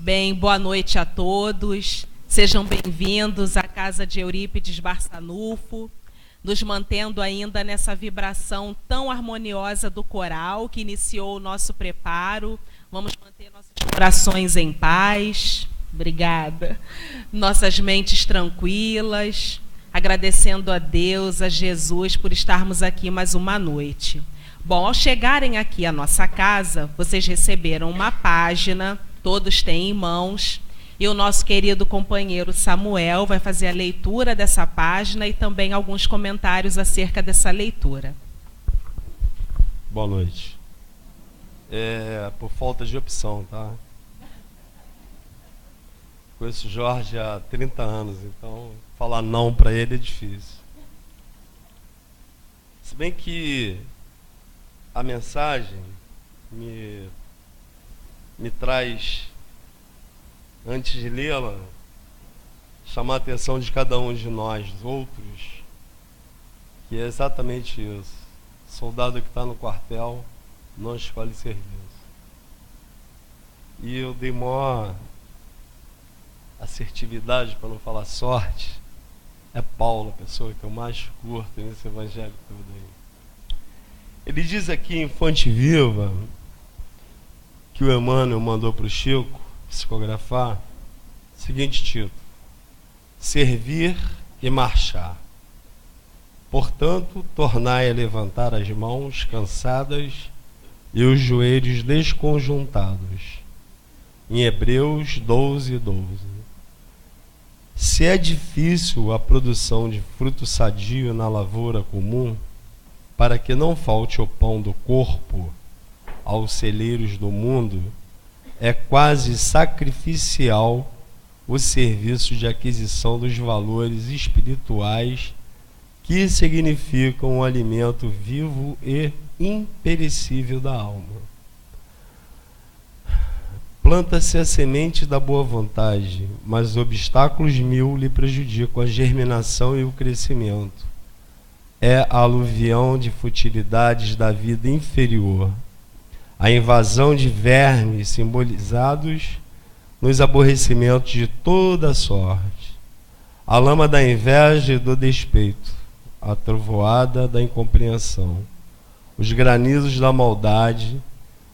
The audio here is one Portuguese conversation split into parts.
Bem, boa noite a todos. Sejam bem-vindos à casa de Eurípides Barçanufo, nos mantendo ainda nessa vibração tão harmoniosa do coral que iniciou o nosso preparo. Vamos manter nossas corações em paz. Obrigada. Nossas mentes tranquilas, agradecendo a Deus, a Jesus, por estarmos aqui mais uma noite. Bom, ao chegarem aqui à nossa casa, vocês receberam uma página, todos têm em mãos, e o nosso querido companheiro Samuel vai fazer a leitura dessa página e também alguns comentários acerca dessa leitura. Boa noite. Por falta de opção, tá? Conheço o Jorge há 30 anos, então falar não para ele é difícil. Se bem que a mensagem me traz, antes de lê-la, chamar a atenção de cada um de nós outros, que é exatamente isso. Soldado que está no quartel não escolhe serviço. E eu dei maior assertividade, para não falar sorte, é Paulo, a pessoa que eu mais curto nesse evangelho todo aí. Ele diz aqui em Fonte Viva, que o Emmanuel mandou para o Chico psicografar, seguinte título: servir e marchar. Portanto, tornai a levantar as mãos cansadas e os joelhos desconjuntados. Em Hebreus 12, 12. Se é difícil a produção de fruto sadio na lavoura comum, para que não falte o pão do corpo aos celeiros do mundo, é quase sacrificial o serviço de aquisição dos valores espirituais que significam o alimento vivo e imperecível da alma. Planta-se a semente da boa vontade, mas obstáculos mil lhe prejudicam a germinação e o crescimento. É a aluvião de futilidades da vida inferior, a invasão de vermes simbolizados nos aborrecimentos de toda sorte, a lama da inveja e do despeito, a trovoada da incompreensão, os granizos da maldade,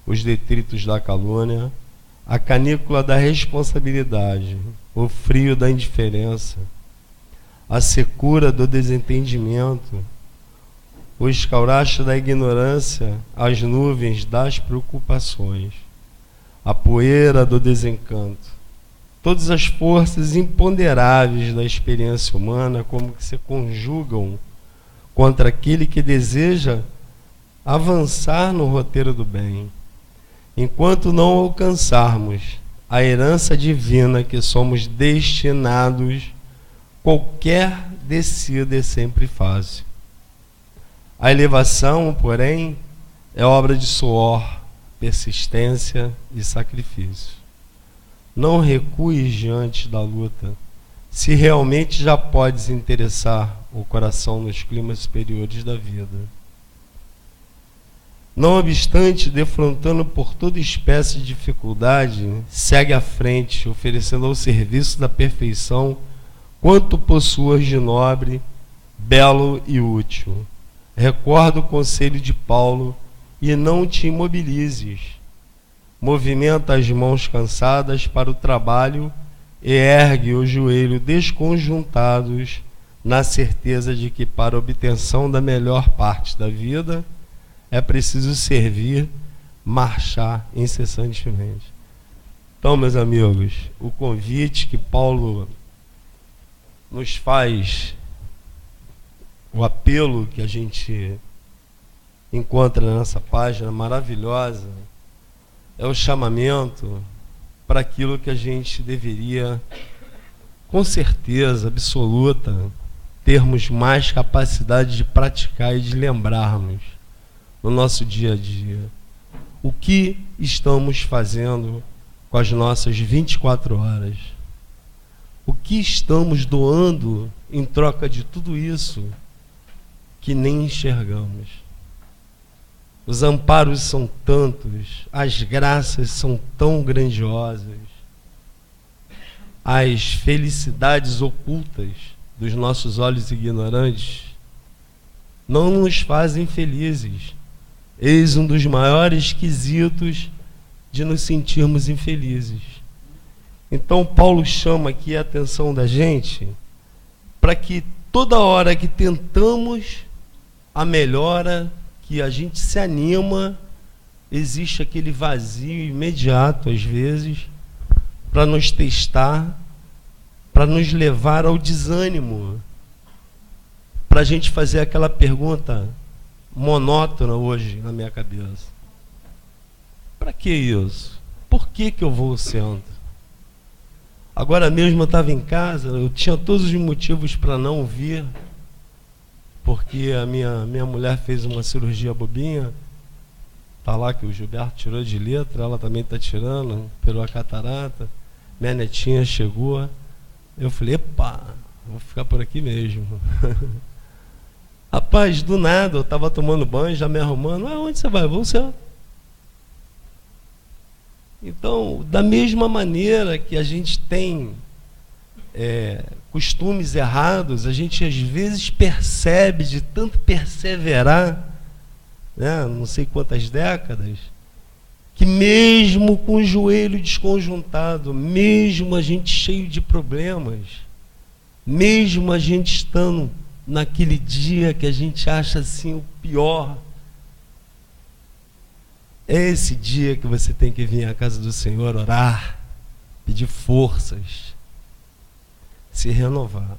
os detritos da calúnia, a canícula da responsabilidade, o frio da indiferença, a secura do desentendimento, o escauracho da ignorância, as nuvens das preocupações, a poeira do desencanto, todas as forças imponderáveis da experiência humana como que se conjugam contra aquele que deseja avançar no roteiro do bem, enquanto não alcançarmos a herança divina que somos destinados, qualquer descida é sempre fácil. A elevação, porém, é obra de suor, persistência e sacrifício. Não recues diante da luta, se realmente já podes interessar o coração nos climas superiores da vida. Não obstante, defrontando por toda espécie de dificuldade, segue à frente, oferecendo ao serviço da perfeição quanto possuas de nobre, belo e útil. Recorda o conselho de Paulo e não te imobilizes. Movimenta as mãos cansadas para o trabalho e ergue o joelho desconjuntados na certeza de que para a obtenção da melhor parte da vida é preciso servir, marchar incessantemente. Então, meus amigos, o convite que Paulo nos faz, o apelo que a gente encontra nessa página maravilhosa, é o chamamento para aquilo que a gente deveria, com certeza absoluta, termos mais capacidade de praticar e de lembrarmos no nosso dia a dia. O que estamos fazendo com as nossas 24 horas? O que estamos doando em troca de tudo isso que nem enxergamos? Os amparos são tantos, as graças são tão grandiosas, as felicidades ocultas dos nossos olhos ignorantes não nos fazem felizes. Eis um dos maiores quesitos de nos sentirmos infelizes. Então Paulo chama aqui a atenção da gente para que toda hora que tentamos a melhora, que a gente se anima, existe aquele vazio imediato às vezes para nos testar, para nos levar ao desânimo, para a gente fazer aquela pergunta monótona hoje na minha cabeça: para que isso? Por que eu vou sendo? Agora mesmo eu estava em casa, eu tinha todos os motivos para não vir, porque a minha mulher fez uma cirurgia bobinha, está lá que o Gilberto tirou de letra, ela também está tirando, operou a catarata, minha netinha chegou, eu falei: epa, vou ficar por aqui mesmo. Rapaz, do nada, eu estava tomando banho, já me arrumando: onde você vai? Vou ser. Então, da mesma maneira que a gente tem costumes errados, a gente às vezes percebe, de tanto perseverar, né, não sei quantas décadas, que mesmo com o joelho desconjuntado, mesmo a gente cheio de problemas, mesmo a gente estando naquele dia que a gente acha assim o pior, é esse dia que você tem que vir à casa do Senhor orar, pedir forças, se renovar.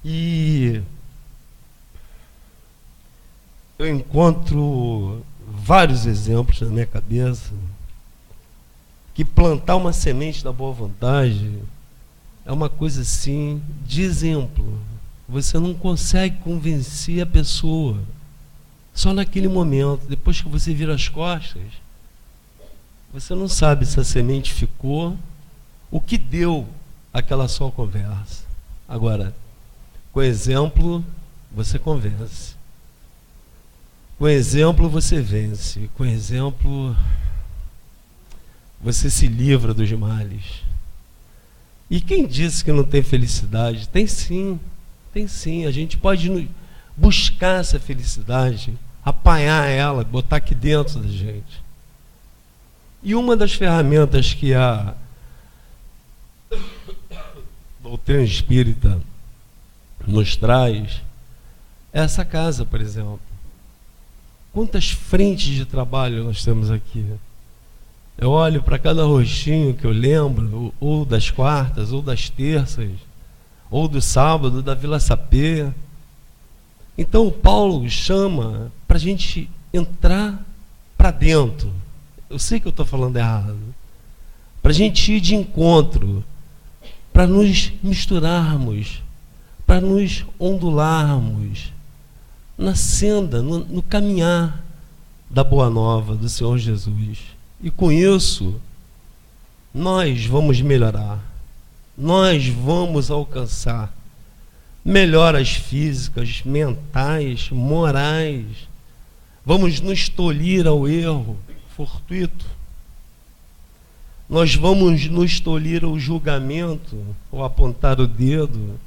E eu encontro vários exemplos na minha cabeça que plantar uma semente da boa vontade é uma coisa assim de exemplo. Você não consegue convencer a pessoa só naquele momento. Depois que você vira as costas, você não sabe se a semente ficou, o que deu aquela só conversa. Agora, com exemplo, você convence. Com exemplo, você vence. Com exemplo, você se livra dos males. E quem disse que não tem felicidade? Tem sim, tem sim. A gente pode buscar essa felicidade, apanhar ela, botar aqui dentro da gente. E uma das ferramentas que a doutrina espírita nos traz é essa casa, por exemplo. Quantas frentes de trabalho nós temos aqui? Eu olho para cada rostinho que eu lembro, ou das quartas, ou das terças, ou do sábado, da Vila Sapê. Então o Paulo chama para a gente entrar para dentro. Eu sei que eu estou falando errado. Para a gente ir de encontro, para nos misturarmos, para nos ondularmos na senda, no caminhar da Boa Nova do Senhor Jesus. E com isso, nós vamos melhorar, nós vamos alcançar melhoras físicas, mentais, morais. Vamos nos tolir ao erro fortuito. Nós vamos nos tolir ao julgamento, ou apontar o dedo.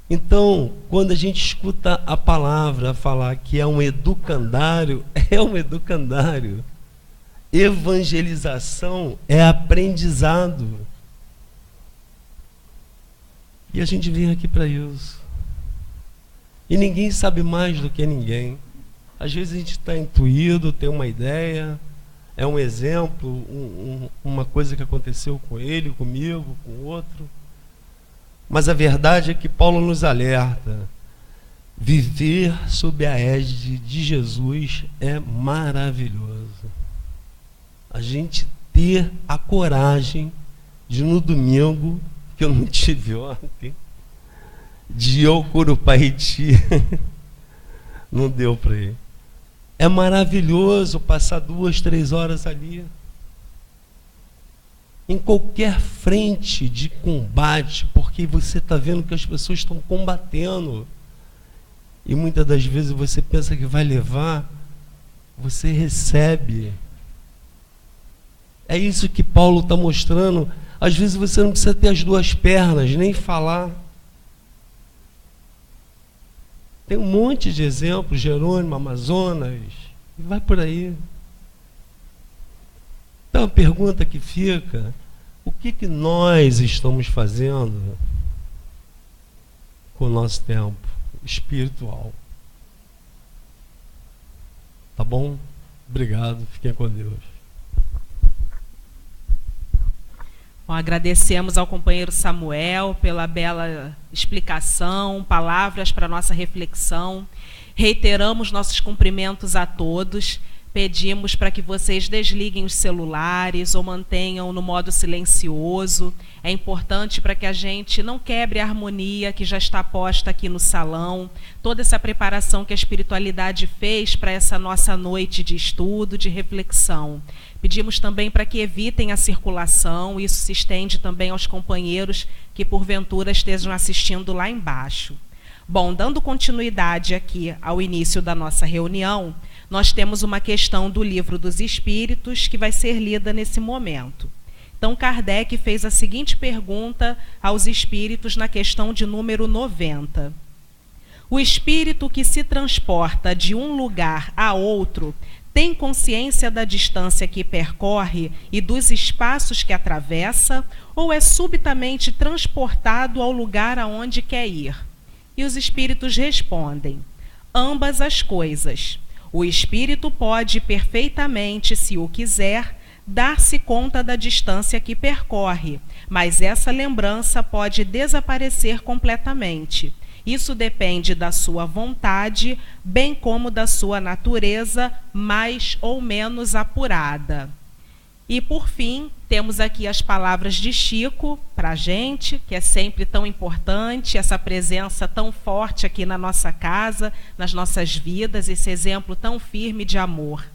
Então, quando a gente escuta a palavra falar que é um educandário, é um educandário. Evangelização é aprendizado. E a gente vem aqui para isso. E ninguém sabe mais do que ninguém. Às vezes a gente está intuído, tem uma ideia, é um exemplo, uma coisa que aconteceu com ele, comigo, com o outro. Mas a verdade é que Paulo nos alerta: viver sob a égide de Jesus é maravilhoso. A gente ter a coragem de, no domingo, que eu não tive ontem, de ir ao Curupaiti, não deu para ir. É maravilhoso passar 2, 3 horas ali. Em qualquer frente de combate, porque você está vendo que as pessoas estão combatendo. E muitas das vezes você pensa que vai levar, você recebe. É isso que Paulo está mostrando. Às vezes você não precisa ter as duas pernas, nem falar. Tem um monte de exemplos, Jerônimo, Amazonas, e vai por aí. Então a pergunta que fica, o que nós estamos fazendo com o nosso tempo espiritual? Tá bom? Obrigado, fiquem com Deus. Bom, agradecemos ao companheiro Samuel pela bela explicação, palavras para nossa reflexão. Reiteramos nossos cumprimentos a todos. Pedimos para que vocês desliguem os celulares ou mantenham no modo silencioso. É importante para que a gente não quebre a harmonia que já está posta aqui no salão. Toda essa preparação que a espiritualidade fez para essa nossa noite de estudo, de reflexão. Pedimos também para que evitem a circulação. Isso se estende também aos companheiros que porventura estejam assistindo lá embaixo. Bom, dando continuidade aqui ao início da nossa reunião, nós temos uma questão do Livro dos Espíritos que vai ser lida nesse momento. Então, Kardec fez a seguinte pergunta aos espíritos na questão de número 90. O espírito que se transporta de um lugar a outro tem consciência da distância que percorre e dos espaços que atravessa, ou é subitamente transportado ao lugar aonde quer ir? E os espíritos respondem: ambas as coisas. O espírito pode perfeitamente, se o quiser, dar-se conta da distância que percorre, mas essa lembrança pode desaparecer completamente. Isso depende da sua vontade, bem como da sua natureza mais ou menos apurada. E, por fim, temos aqui as palavras de Chico para a gente, que é sempre tão importante, essa presença tão forte aqui na nossa casa, nas nossas vidas, esse exemplo tão firme de amor.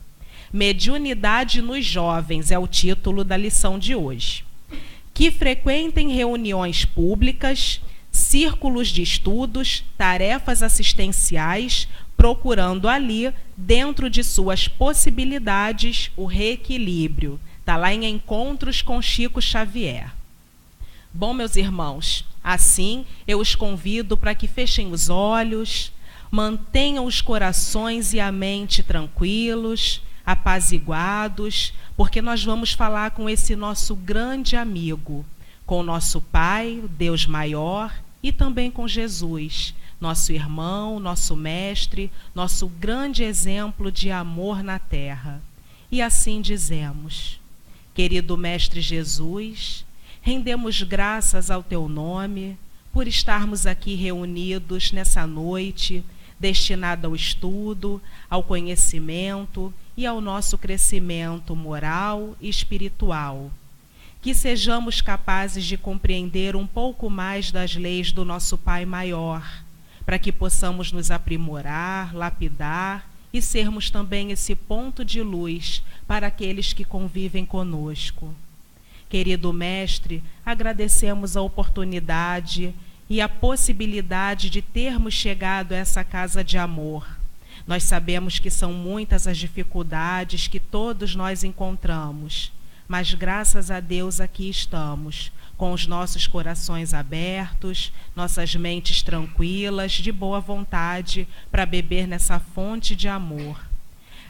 Mediunidade nos jovens é o título da lição de hoje. Que frequentem reuniões públicas, círculos de estudos, tarefas assistenciais, procurando ali, dentro de suas possibilidades, o reequilíbrio. Está lá em Encontros com Chico Xavier. Bom, meus irmãos, assim eu os convido para que fechem os olhos, mantenham os corações e a mente tranquilos, apaziguados, porque nós vamos falar com esse nosso grande amigo, com o nosso Pai, Deus maior, e também com Jesus, nosso irmão, nosso mestre, nosso grande exemplo de amor na terra. E assim dizemos: querido Mestre Jesus, rendemos graças ao teu nome por estarmos aqui reunidos nessa noite, destinada ao estudo, ao conhecimento e ao nosso crescimento moral e espiritual. Que sejamos capazes de compreender um pouco mais das leis do nosso Pai Maior, para que possamos nos aprimorar, lapidar e sermos também esse ponto de luz para aqueles que convivem conosco. Querido Mestre, agradecemos a oportunidade e a possibilidade de termos chegado a essa casa de amor. Nós sabemos que são muitas as dificuldades que todos nós encontramos, mas graças a Deus aqui estamos, com os nossos corações abertos, nossas mentes tranquilas, de boa vontade, para beber nessa fonte de amor.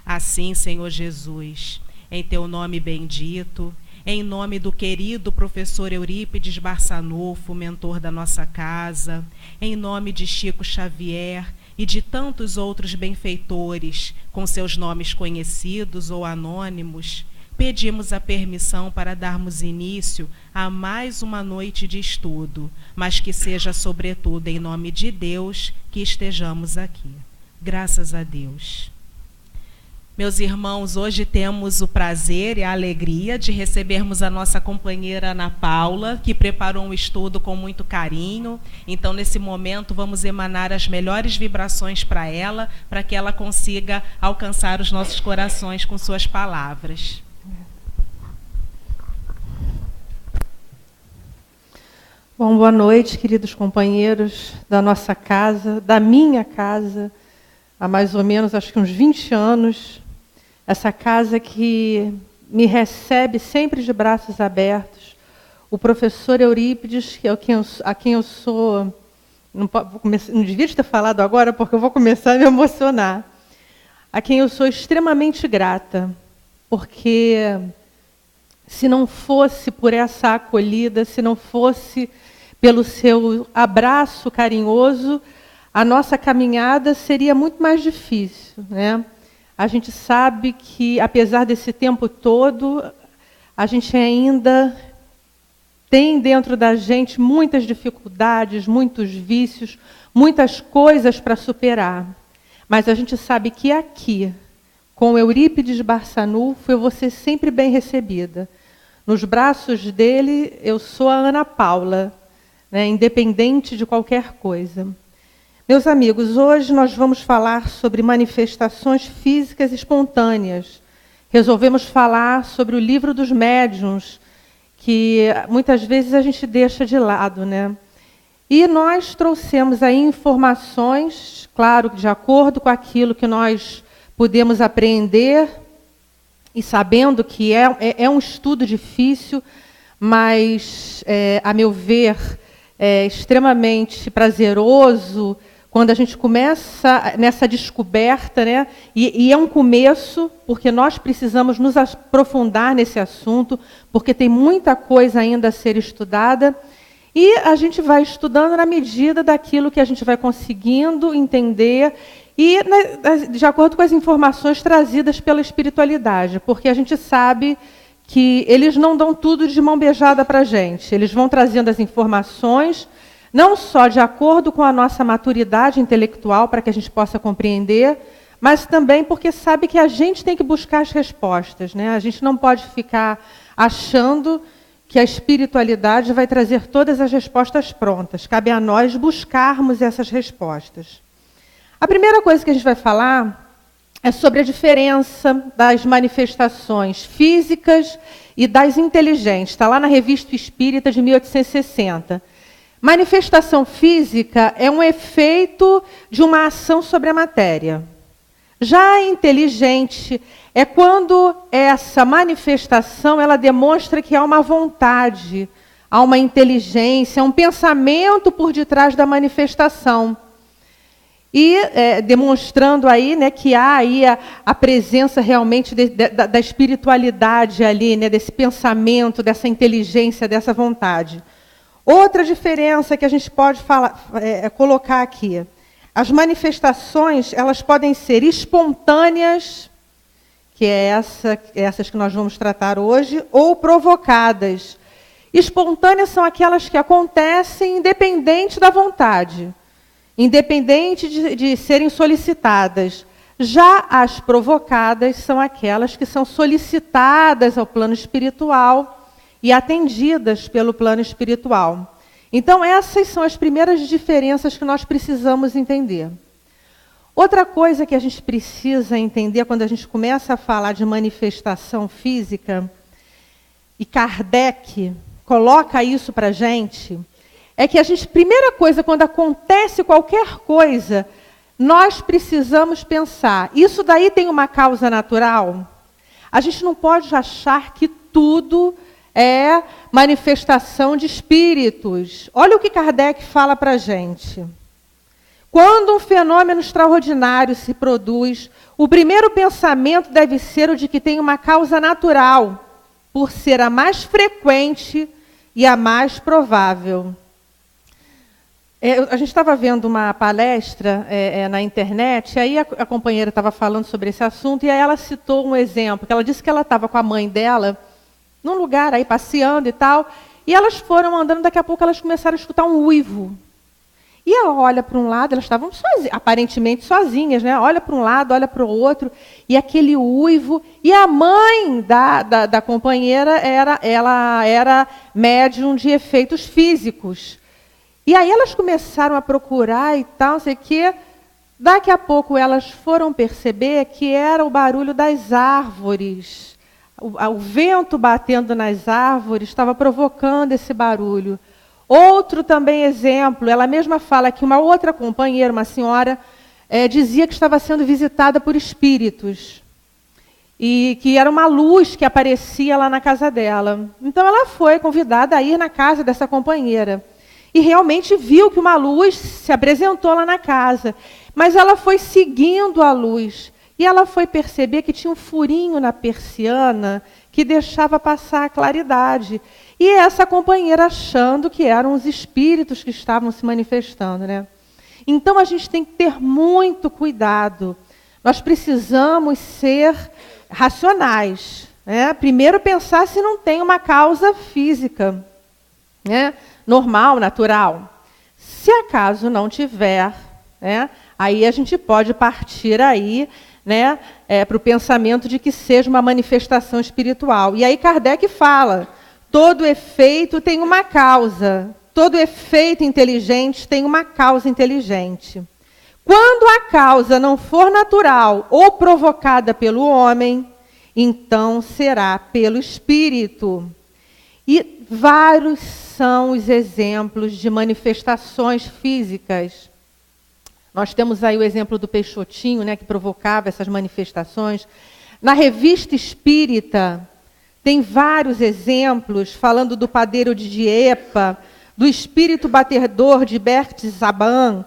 Assim, Senhor Jesus, em teu nome bendito, em nome do querido professor Eurípides Barçanufo, mentor da nossa casa, em nome de Chico Xavier e de tantos outros benfeitores, com seus nomes conhecidos ou anônimos, pedimos a permissão para darmos início a mais uma noite de estudo, mas que seja, sobretudo, em nome de Deus que estejamos aqui. Graças a Deus. Meus irmãos, hoje temos o prazer e a alegria de recebermos a nossa companheira Ana Paula, que preparou um estudo com muito carinho. Então, nesse momento, vamos emanar as melhores vibrações para ela, para que ela consiga alcançar os nossos corações com suas palavras. Bom, boa noite, queridos companheiros da nossa casa, da minha casa, há mais ou menos, acho que uns 20 anos. Essa casa que me recebe sempre de braços abertos, o professor Eurípides, que é a quem eu sou... Não devia ter falado agora, porque eu vou começar a me emocionar. A quem eu sou extremamente grata, porque se não fosse por essa acolhida, se não fosse pelo seu abraço carinhoso, a nossa caminhada seria muito mais difícil, né? A gente sabe que, apesar desse tempo todo, a gente ainda tem dentro da gente muitas dificuldades, muitos vícios, muitas coisas para superar. Mas a gente sabe que aqui, com Eurípides Barçanufo, eu vou ser sempre bem recebida. Nos braços dele, eu sou a Ana Paula, né, independente de qualquer coisa. Meus amigos, hoje nós vamos falar sobre manifestações físicas espontâneas. Resolvemos falar sobre o livro dos médiuns, que muitas vezes a gente deixa de lado, né? E nós trouxemos aí informações, claro, de acordo com aquilo que nós pudemos apreender, e sabendo que é um estudo difícil, mas, a meu ver, é extremamente prazeroso quando a gente começa nessa descoberta, né? E é um começo, porque nós precisamos nos aprofundar nesse assunto, porque tem muita coisa ainda a ser estudada, e a gente vai estudando na medida daquilo que a gente vai conseguindo entender, e de acordo com as informações trazidas pela espiritualidade, porque a gente sabe que eles não dão tudo de mão beijada para a gente, eles vão trazendo as informações, não só de acordo com a nossa maturidade intelectual, para que a gente possa compreender, mas também porque sabe que a gente tem que buscar as respostas, né? A gente não pode ficar achando que a espiritualidade vai trazer todas as respostas prontas. Cabe a nós buscarmos essas respostas. A primeira coisa que a gente vai falar é sobre a diferença das manifestações físicas e das inteligentes. Está lá na Revista Espírita de 1860. Manifestação física é um efeito de uma ação sobre a matéria. Já a inteligente é quando essa manifestação ela demonstra que há uma vontade, há uma inteligência, um pensamento por detrás da manifestação. E demonstrando aí, né, que há aí a presença realmente da espiritualidade ali, né, desse pensamento, dessa inteligência, dessa vontade. Outra diferença que a gente pode colocar aqui. As manifestações, elas podem ser espontâneas, que essas que nós vamos tratar hoje, ou provocadas. Espontâneas são aquelas que acontecem independente da vontade, independente de serem solicitadas. Já as provocadas são aquelas que são solicitadas ao plano espiritual e atendidas pelo plano espiritual. Então, essas são as primeiras diferenças que nós precisamos entender. Outra coisa que a gente precisa entender quando a gente começa a falar de manifestação física, e Kardec coloca isso para a gente, é que primeira coisa, quando acontece qualquer coisa, nós precisamos pensar, isso daí tem uma causa natural? A gente não pode achar que tudo é manifestação de espíritos. Olha o que Kardec fala para a gente. Quando um fenômeno extraordinário se produz, o primeiro pensamento deve ser o de que tem uma causa natural, por ser a mais frequente e a mais provável. A gente estava vendo uma palestra na internet, e aí a companheira estava falando sobre esse assunto, e aí ela citou um exemplo, que ela disse que ela estava com a mãe dela, num lugar aí passeando e tal, e elas foram andando, daqui a pouco elas começaram a escutar um uivo. E ela olha para um lado, elas estavam aparentemente sozinhas, né? Olha para um lado, olha para o outro, e aquele uivo, e a mãe da companheira era médium de efeitos físicos. E aí elas começaram a procurar e tal, não sei o quê. Daqui a pouco elas foram perceber que era o barulho das árvores. O vento batendo nas árvores estava provocando esse barulho. Outro também exemplo, ela mesma fala que uma outra companheira, uma senhora, dizia que estava sendo visitada por espíritos. e que era uma luz que aparecia lá na casa dela. Então ela foi convidada a ir na casa dessa companheira. E realmente viu que uma luz se apresentou lá na casa. Mas ela foi seguindo a luz. E ela foi perceber que tinha um furinho na persiana que deixava passar a claridade. E essa companheira achando que eram os espíritos que estavam se manifestando, né? Então a gente tem que ter muito cuidado. Nós precisamos ser racionais, né? Primeiro pensar se não tem uma causa física, né? Normal, natural. Se acaso não tiver, né? Aí a gente pode partir aí, né, para o pensamento de que seja uma manifestação espiritual. E aí Kardec fala, todo efeito tem uma causa, todo efeito inteligente tem uma causa inteligente. Quando a causa não for natural ou provocada pelo homem, então será pelo espírito. E vários são os exemplos de manifestações físicas. Nós temos aí o exemplo do Peixotinho, né, que provocava essas manifestações. Na Revista Espírita, tem vários exemplos, falando do padeiro de Diepa, do espírito batedor de Berthe-Saban.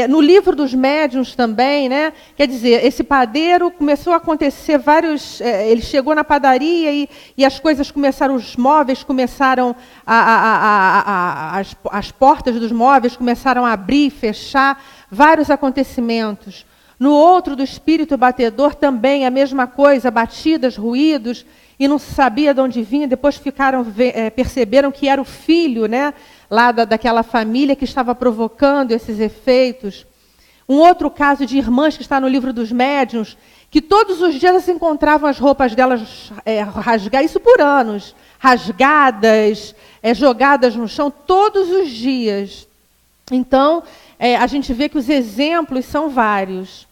No livro dos médiuns também, né? Quer dizer, esse padeiro começou a acontecer vários... ele chegou na padaria e as coisas começaram, os móveis começaram, as portas dos móveis começaram a abrir e fechar, vários acontecimentos. No outro, do espírito batedor, também a mesma coisa, batidas, ruídos, e não se sabia de onde vinha, depois perceberam que era o filho, né, lá daquela família que estava provocando esses efeitos. Um outro caso de irmãs que está no livro dos médiuns, que todos os dias elas encontravam as roupas delas rasgadas, isso por anos, rasgadas, jogadas no chão, todos os dias. Então, a gente vê que os exemplos são vários.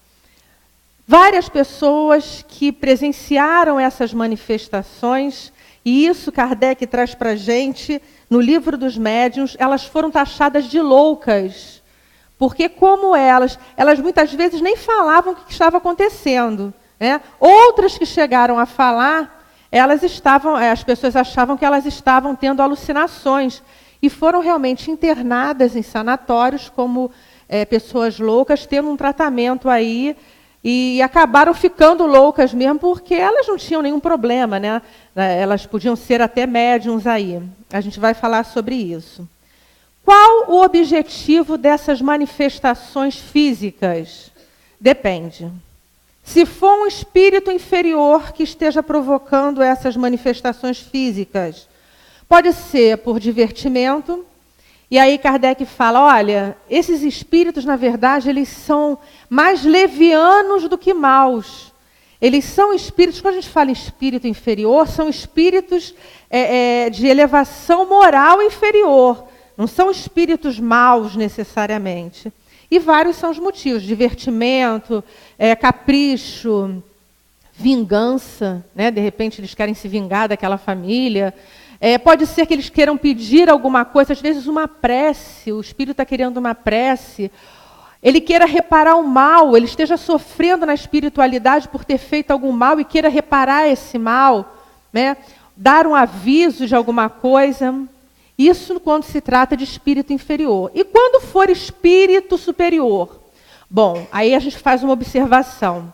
Várias pessoas que presenciaram essas manifestações, e isso Kardec traz para a gente, no livro dos médiuns, elas foram taxadas de loucas, porque como elas muitas vezes nem falavam o que estava acontecendo, né? Outras que chegaram a falar, as pessoas achavam que elas estavam tendo alucinações, e foram realmente internadas em sanatórios como pessoas loucas, tendo um tratamento aí, e acabaram ficando loucas mesmo, porque elas não tinham nenhum problema, né? Elas podiam ser até médiums aí. A gente vai falar sobre isso. Qual o objetivo dessas manifestações físicas? Depende. Se for um espírito inferior que esteja provocando essas manifestações físicas, pode ser por divertimento. E aí Kardec fala, olha, esses espíritos, na verdade, eles são mais levianos do que maus. Eles são espíritos, quando a gente fala em espírito inferior, são espíritos de elevação moral inferior. Não são espíritos maus, necessariamente. E vários são os motivos, divertimento, capricho, vingança, né? De repente eles querem se vingar daquela família. Pode ser que eles queiram pedir alguma coisa, às vezes uma prece, o espírito está querendo uma prece, ele queira reparar o mal, ele esteja sofrendo na espiritualidade por ter feito algum mal e queira reparar esse mal, né? Dar um aviso de alguma coisa. Isso quando se trata de espírito inferior. E quando for espírito superior? Bom, aí a gente faz uma observação.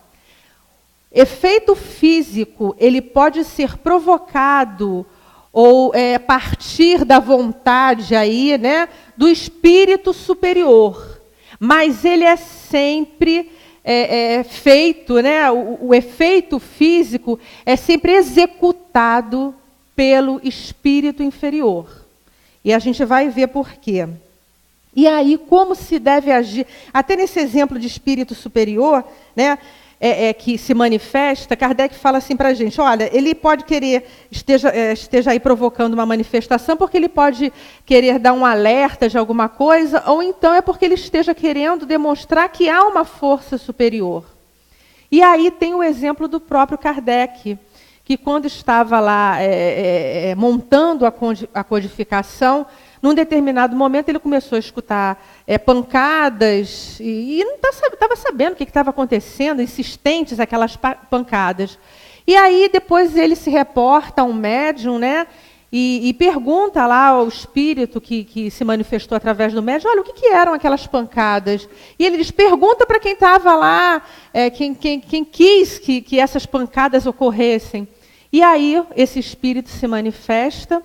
Efeito físico, ele pode ser provocado ou partir da vontade aí, né, do espírito superior. Mas ele é sempre feito, né, o efeito físico é sempre executado pelo espírito inferior. E a gente vai ver por quê. E aí, como se deve agir? Até nesse exemplo de espírito superior, né, que se manifesta, Kardec fala assim para a gente, olha, ele pode querer, esteja aí provocando uma manifestação, porque ele pode querer dar um alerta de alguma coisa, ou então é porque ele esteja querendo demonstrar que há uma força superior. E aí tem o exemplo do próprio Kardec, que quando estava lá montando a codificação, num determinado momento ele começou a escutar pancadas e não estava sabendo o que estava acontecendo, insistentes aquelas pancadas. E aí depois ele se reporta a um médium, né? E pergunta lá ao espírito que se manifestou através do médium, olha, o que eram aquelas pancadas? E ele diz, pergunta para quem estava lá, quem quis que essas pancadas ocorressem. E aí esse espírito se manifesta,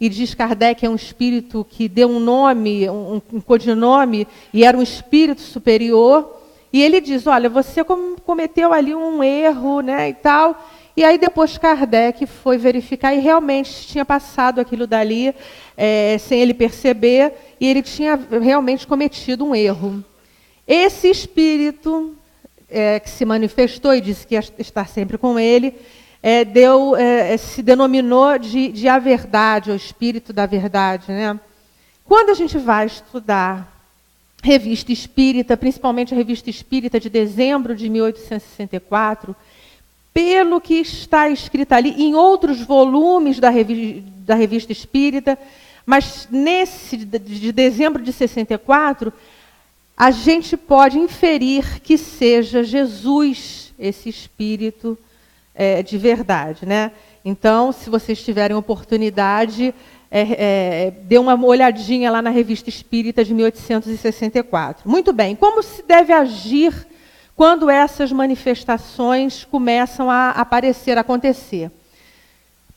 e diz Kardec, é um espírito que deu um nome, um codinome, e era um espírito superior. E ele diz, olha, você cometeu ali um erro, né, e tal. E aí depois Kardec foi verificar e realmente tinha passado aquilo dali, sem ele perceber, e ele tinha realmente cometido um erro. Esse espírito que se manifestou e disse que ia estar sempre com ele, se denominou de a verdade, o espírito da verdade, né? Quando a gente vai estudar Revista Espírita, principalmente a Revista Espírita de dezembro de 1864, pelo que está escrito ali, em outros volumes da Revista Espírita, mas nesse de dezembro de 64, a gente pode inferir que seja Jesus, esse espírito de verdade, né? Então, se vocês tiverem oportunidade, dê uma olhadinha lá na Revista Espírita de 1864. Muito bem, como se deve agir quando essas manifestações começam a aparecer, a acontecer?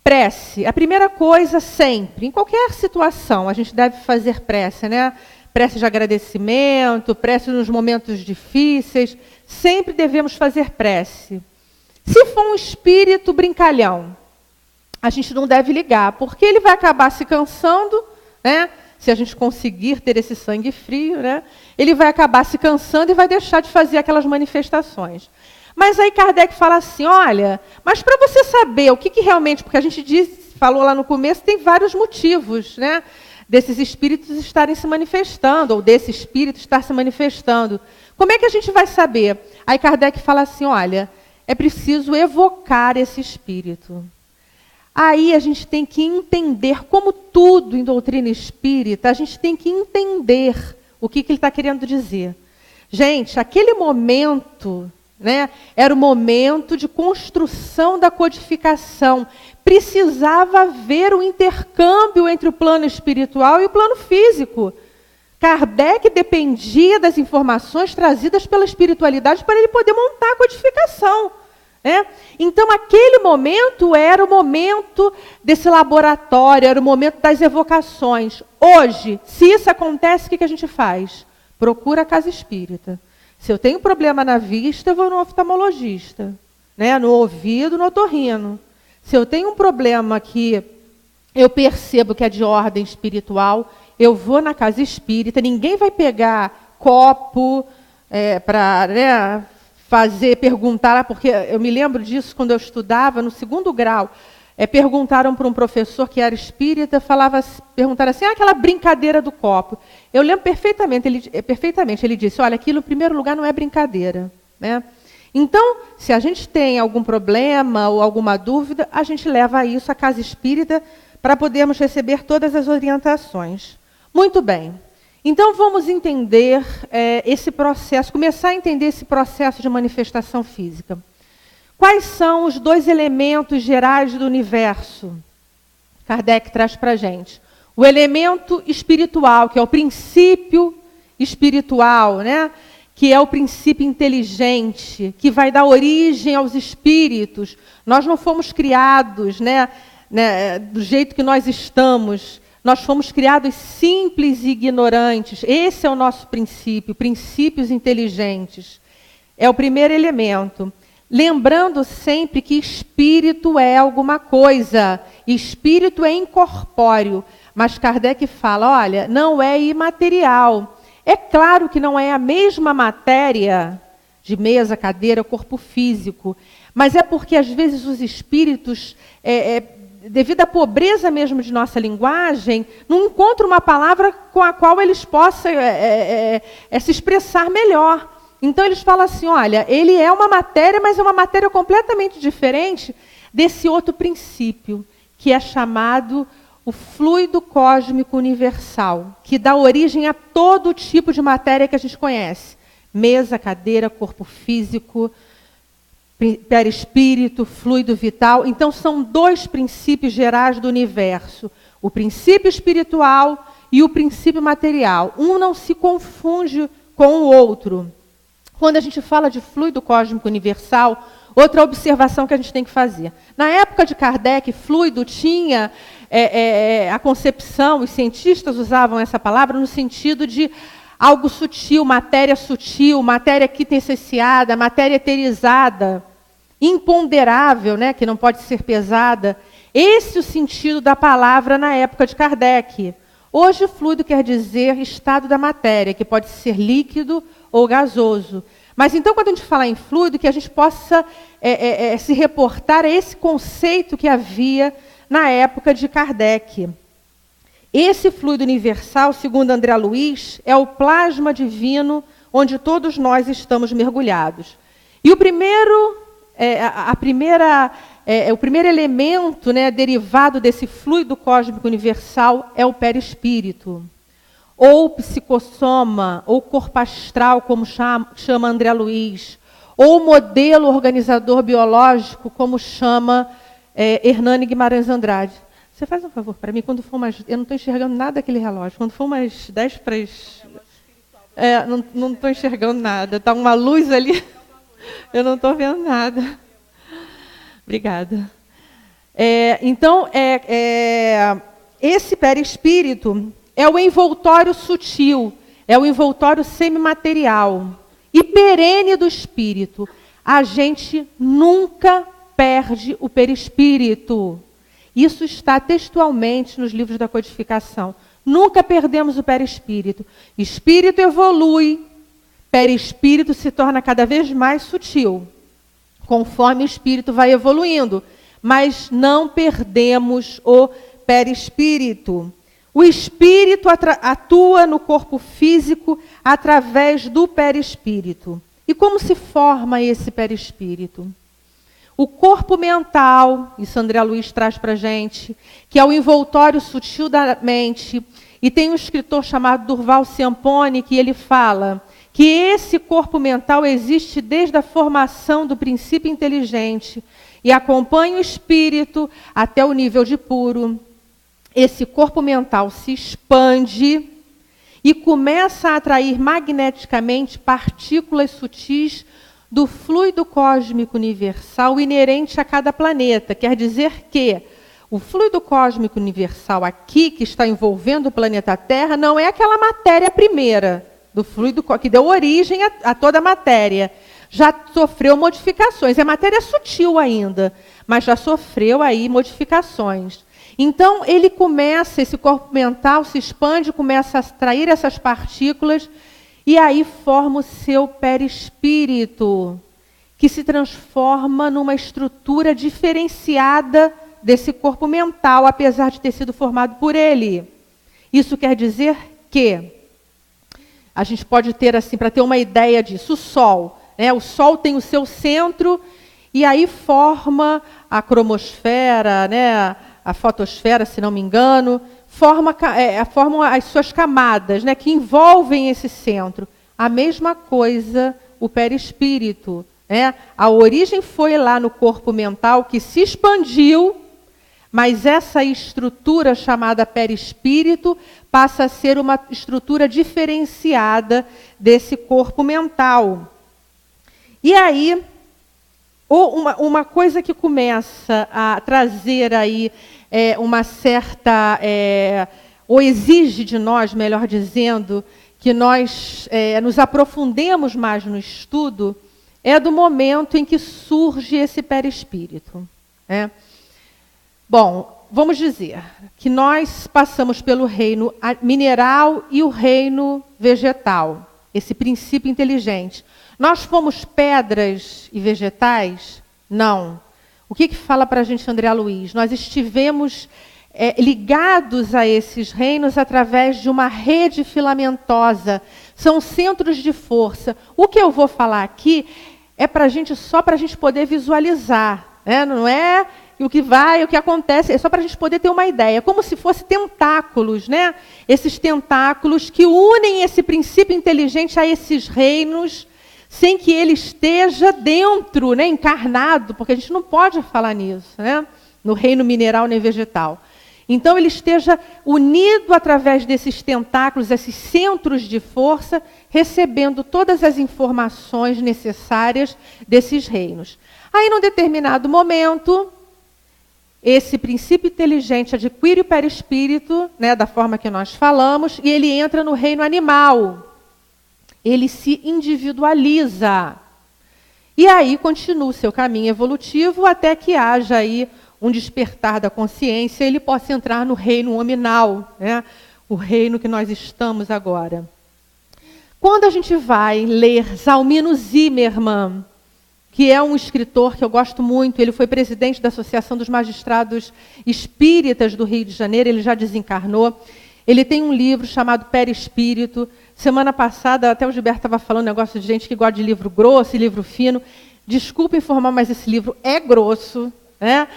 Prece. A primeira coisa sempre, em qualquer situação, a gente deve fazer prece, né? Prece de agradecimento, prece nos momentos difíceis, sempre devemos fazer prece. Se for um espírito brincalhão, a gente não deve ligar, porque ele vai acabar se cansando, né? Se a gente conseguir ter esse sangue frio, né? Ele vai acabar se cansando e vai deixar de fazer aquelas manifestações. Mas aí Kardec fala assim, olha, mas para você saber o que realmente, porque a gente falou lá no começo, tem vários motivos, né? Desses espíritos estarem se manifestando, ou desse espírito estar se manifestando. Como é que a gente vai saber? Aí Kardec fala assim, olha, é preciso evocar esse espírito. Aí a gente tem que entender, como tudo em doutrina espírita, a gente tem que entender o que ele está querendo dizer. Gente, aquele momento, né, era o momento de construção da codificação. Precisava haver um intercâmbio entre o plano espiritual e o plano físico. Kardec dependia das informações trazidas pela espiritualidade para ele poder montar a codificação. Então, aquele momento era o momento desse laboratório, era o momento das evocações. Hoje, se isso acontece, o que a gente faz? Procura a casa espírita. Se eu tenho problema na vista, eu vou no oftalmologista. No ouvido, no otorrino. Se eu tenho um problema que eu percebo que é de ordem espiritual, eu vou na casa espírita. Ninguém vai pegar copo para... perguntar, porque eu me lembro disso quando eu estudava no 2º grau, perguntaram para um professor que era espírita, perguntaram assim, aquela brincadeira do copo. Eu lembro perfeitamente, ele disse, olha, aquilo em primeiro lugar não é brincadeira. Né? Então, se a gente tem algum problema ou alguma dúvida, a gente leva isso à casa espírita para podermos receber todas as orientações. Muito bem. Então, vamos entender esse processo, começar a entender esse processo de manifestação física. Quais são os 2 elementos gerais do universo? Kardec traz para a gente. O elemento espiritual, que é o princípio espiritual, né? Que é o princípio inteligente, que vai dar origem aos espíritos. Nós não fomos criados do jeito que nós estamos. Nós fomos criados simples e ignorantes. Esse é o nosso princípio, princípios inteligentes. É o primeiro elemento. Lembrando sempre que espírito é alguma coisa. Espírito é incorpóreo. Mas Kardec fala, olha, não é imaterial. É claro que não é a mesma matéria de mesa, cadeira, corpo físico. Mas é porque, às vezes, os espíritos... devido à pobreza mesmo de nossa linguagem, não encontram uma palavra com a qual eles possam se expressar melhor. Então, eles falam assim, olha, ele é uma matéria, mas é uma matéria completamente diferente desse outro princípio, que é chamado o fluido cósmico universal, que dá origem a todo tipo de matéria que a gente conhece. Mesa, cadeira, corpo físico, perispírito, fluido vital. Então, são dois princípios gerais do universo. O princípio espiritual e o princípio material. Um não se confunde com o outro. Quando a gente fala de fluido cósmico universal, outra observação que a gente tem que fazer. Na época de Kardec, fluido tinha a concepção, os cientistas usavam essa palavra no sentido de algo sutil, matéria quintessenciada, matéria eterizada, imponderável, né, que não pode ser pesada. Esse é o sentido da palavra na época de Kardec. Hoje, fluido quer dizer estado da matéria, que pode ser líquido ou gasoso. Mas então, quando a gente fala em fluido, que a gente possa se reportar a esse conceito que havia na época de Kardec. Esse fluido universal, segundo André Luiz, é o plasma divino onde todos nós estamos mergulhados. E o primeiro elemento, né, derivado desse fluido cósmico universal é o perispírito, ou psicossoma, ou corpo astral, como chama André Luiz, ou modelo organizador biológico, como chama Hernani Guimarães Andrade. Você faz um favor para mim, quando for umas... Eu não estou enxergando nada daquele relógio. Quando for umas 10 para as... não estou enxergando nada. Está uma luz ali. Eu não estou vendo nada. Obrigada. Então, esse perispírito é o envoltório sutil, é o envoltório semimaterial e perene do espírito. A gente nunca perde o perispírito. Isso está textualmente nos livros da codificação. Nunca perdemos o perispírito. Espírito evolui, perispírito se torna cada vez mais sutil, conforme o espírito vai evoluindo. Mas não perdemos o perispírito. O espírito atua no corpo físico através do perispírito. E como se forma esse perispírito? O corpo mental, isso André Luiz traz para a gente, que é o envoltório sutil da mente. E tem um escritor chamado Durval Ciampone que ele fala que esse corpo mental existe desde a formação do princípio inteligente e acompanha o espírito até o nível de puro. Esse corpo mental se expande e começa a atrair magneticamente partículas sutis do fluido cósmico universal inerente a cada planeta. Quer dizer que o fluido cósmico universal aqui, que está envolvendo o planeta Terra, não é aquela matéria primeira do fluido que deu origem a toda a matéria. Já sofreu modificações. É matéria sutil ainda, mas já sofreu aí modificações. Então, ele começa, esse corpo mental se expande, começa a atrair essas partículas, e aí forma o seu perispírito, que se transforma numa estrutura diferenciada desse corpo mental, apesar de ter sido formado por ele. Isso quer dizer que a gente pode ter, assim, para ter uma ideia disso, o Sol. Né? O Sol tem o seu centro, e aí forma a cromosfera, né? A fotosfera, se não me engano, formam as suas camadas, né, que envolvem esse centro. A mesma coisa o perispírito. Né? A origem foi lá no corpo mental, que se expandiu, mas essa estrutura chamada perispírito passa a ser uma estrutura diferenciada desse corpo mental. E aí, uma coisa que começa a trazer aí uma certa, ou exige de nós, melhor dizendo, que nós nos aprofundemos mais no estudo, é do momento em que surge esse perispírito. Né? Bom, vamos dizer que nós passamos pelo reino mineral e o reino vegetal, esse princípio inteligente. Nós fomos pedras e vegetais? Não. O que fala para a gente André Luiz? Nós estivemos ligados a esses reinos através de uma rede filamentosa. São centros de força. O que eu vou falar aqui é só para a gente poder visualizar. Né? Não é o que acontece, é só para a gente poder ter uma ideia. Como se fossem tentáculos, né? Esses tentáculos que unem esse princípio inteligente a esses reinos sem que ele esteja dentro, né, encarnado, porque a gente não pode falar nisso, né, no reino mineral nem vegetal. Então ele esteja unido através desses tentáculos, esses centros de força, recebendo todas as informações necessárias desses reinos. Aí, num determinado momento, esse princípio inteligente adquire o perispírito, né, da forma que nós falamos, e ele entra no reino animal. Ele se individualiza. E aí continua o seu caminho evolutivo até que haja aí um despertar da consciência, ele possa entrar no reino hominal, né? O reino que nós estamos agora. Quando a gente vai ler Zalmino Zimmermann, que é um escritor que eu gosto muito, ele foi presidente da Associação dos Magistrados Espíritas do Rio de Janeiro, ele já desencarnou. Ele tem um livro chamado Perispírito. Semana passada, até o Gilberto estava falando um negócio de gente que gosta de livro grosso e livro fino. Desculpa informar, mas esse livro é grosso, né?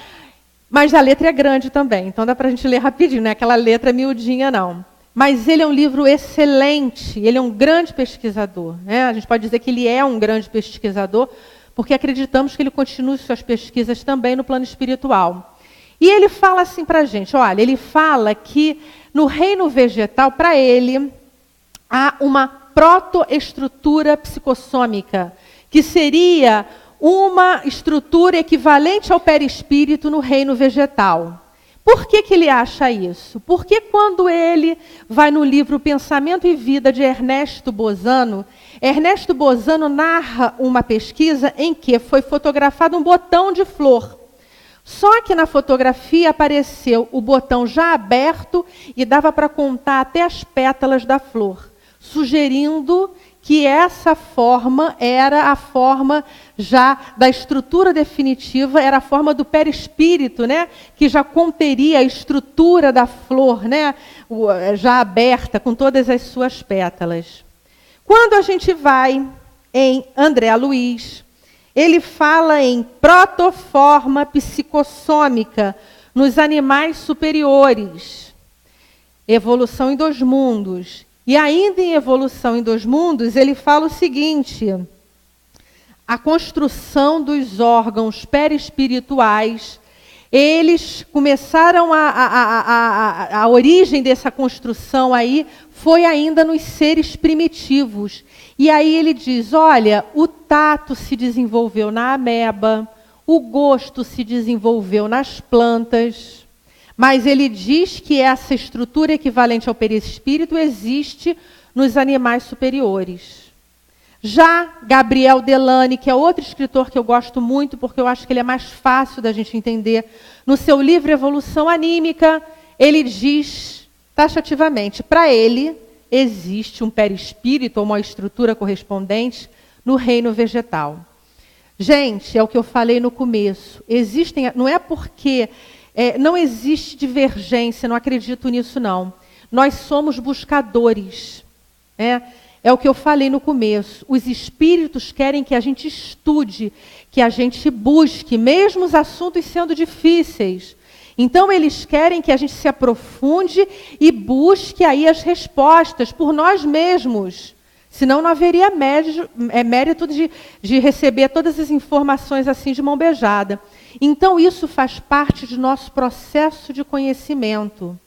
Mas a letra é grande também, então dá para a gente ler rapidinho, não é aquela letra miudinha, não. Mas ele é um livro excelente, ele é um grande pesquisador, né? A gente pode dizer que ele é um grande pesquisador, porque acreditamos que ele continue suas pesquisas também no plano espiritual. E ele fala assim para a gente, olha, ele fala que no reino vegetal, para ele, há uma protoestrutura psicossômica, que seria uma estrutura equivalente ao perispírito no reino vegetal. Por que ele acha isso? Porque quando ele vai no livro Pensamento e Vida de Ernesto Bozano narra uma pesquisa em que foi fotografado um botão de flor. Só que na fotografia apareceu o botão já aberto e dava para contar até as pétalas da flor, sugerindo que essa forma era a forma já da estrutura definitiva, era a forma do perispírito, né? Que já conteria a estrutura da flor, né? Já aberta, com todas as suas pétalas. Quando a gente vai em André Luiz, ele fala em protoforma psicossômica nos animais superiores. Evolução em 2 mundos. E ainda em Evolução em 2 mundos, ele fala o seguinte: a construção dos órgãos perispirituais, eles começaram a origem dessa construção aí foi ainda nos seres primitivos. E aí ele diz, olha, o tato se desenvolveu na ameba, o gosto se desenvolveu nas plantas, mas ele diz que essa estrutura equivalente ao perispírito existe nos animais superiores. Já Gabriel Delany, que é outro escritor que eu gosto muito, porque eu acho que ele é mais fácil da gente entender, no seu livro Evolução Anímica, ele diz taxativamente, para ele existe um perispírito ou uma estrutura correspondente no reino vegetal. Gente, é o que eu falei no começo, não é porque não existe divergência, não acredito nisso não. Nós somos buscadores, né? É o que eu falei no começo. Os espíritos querem que a gente estude, que a gente busque, mesmo os assuntos sendo difíceis. Então, eles querem que a gente se aprofunde e busque aí as respostas por nós mesmos. Senão não haveria mérito de receber todas as informações assim de mão beijada. Então, isso faz parte do nosso processo de conhecimento.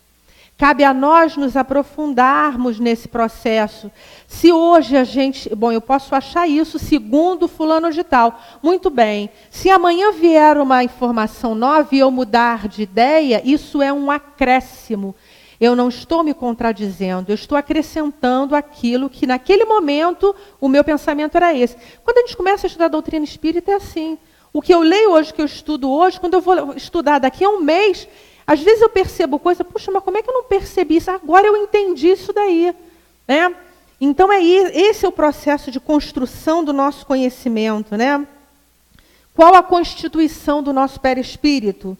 Cabe a nós nos aprofundarmos nesse processo. Se hoje a gente... Bom, eu posso achar isso segundo fulano de tal. Muito bem. Se amanhã vier uma informação nova e eu mudar de ideia, isso é um acréscimo. Eu não estou me contradizendo, eu estou acrescentando aquilo que naquele momento o meu pensamento era esse. Quando a gente começa a estudar a doutrina espírita é assim. O que eu leio hoje, que eu estudo hoje, quando eu vou estudar daqui a um mês... Às vezes eu percebo coisa, puxa, mas como é que eu não percebi isso? Agora eu entendi isso daí. Né? Então, esse é o processo de construção do nosso conhecimento. Né? Qual a constituição do nosso perispírito?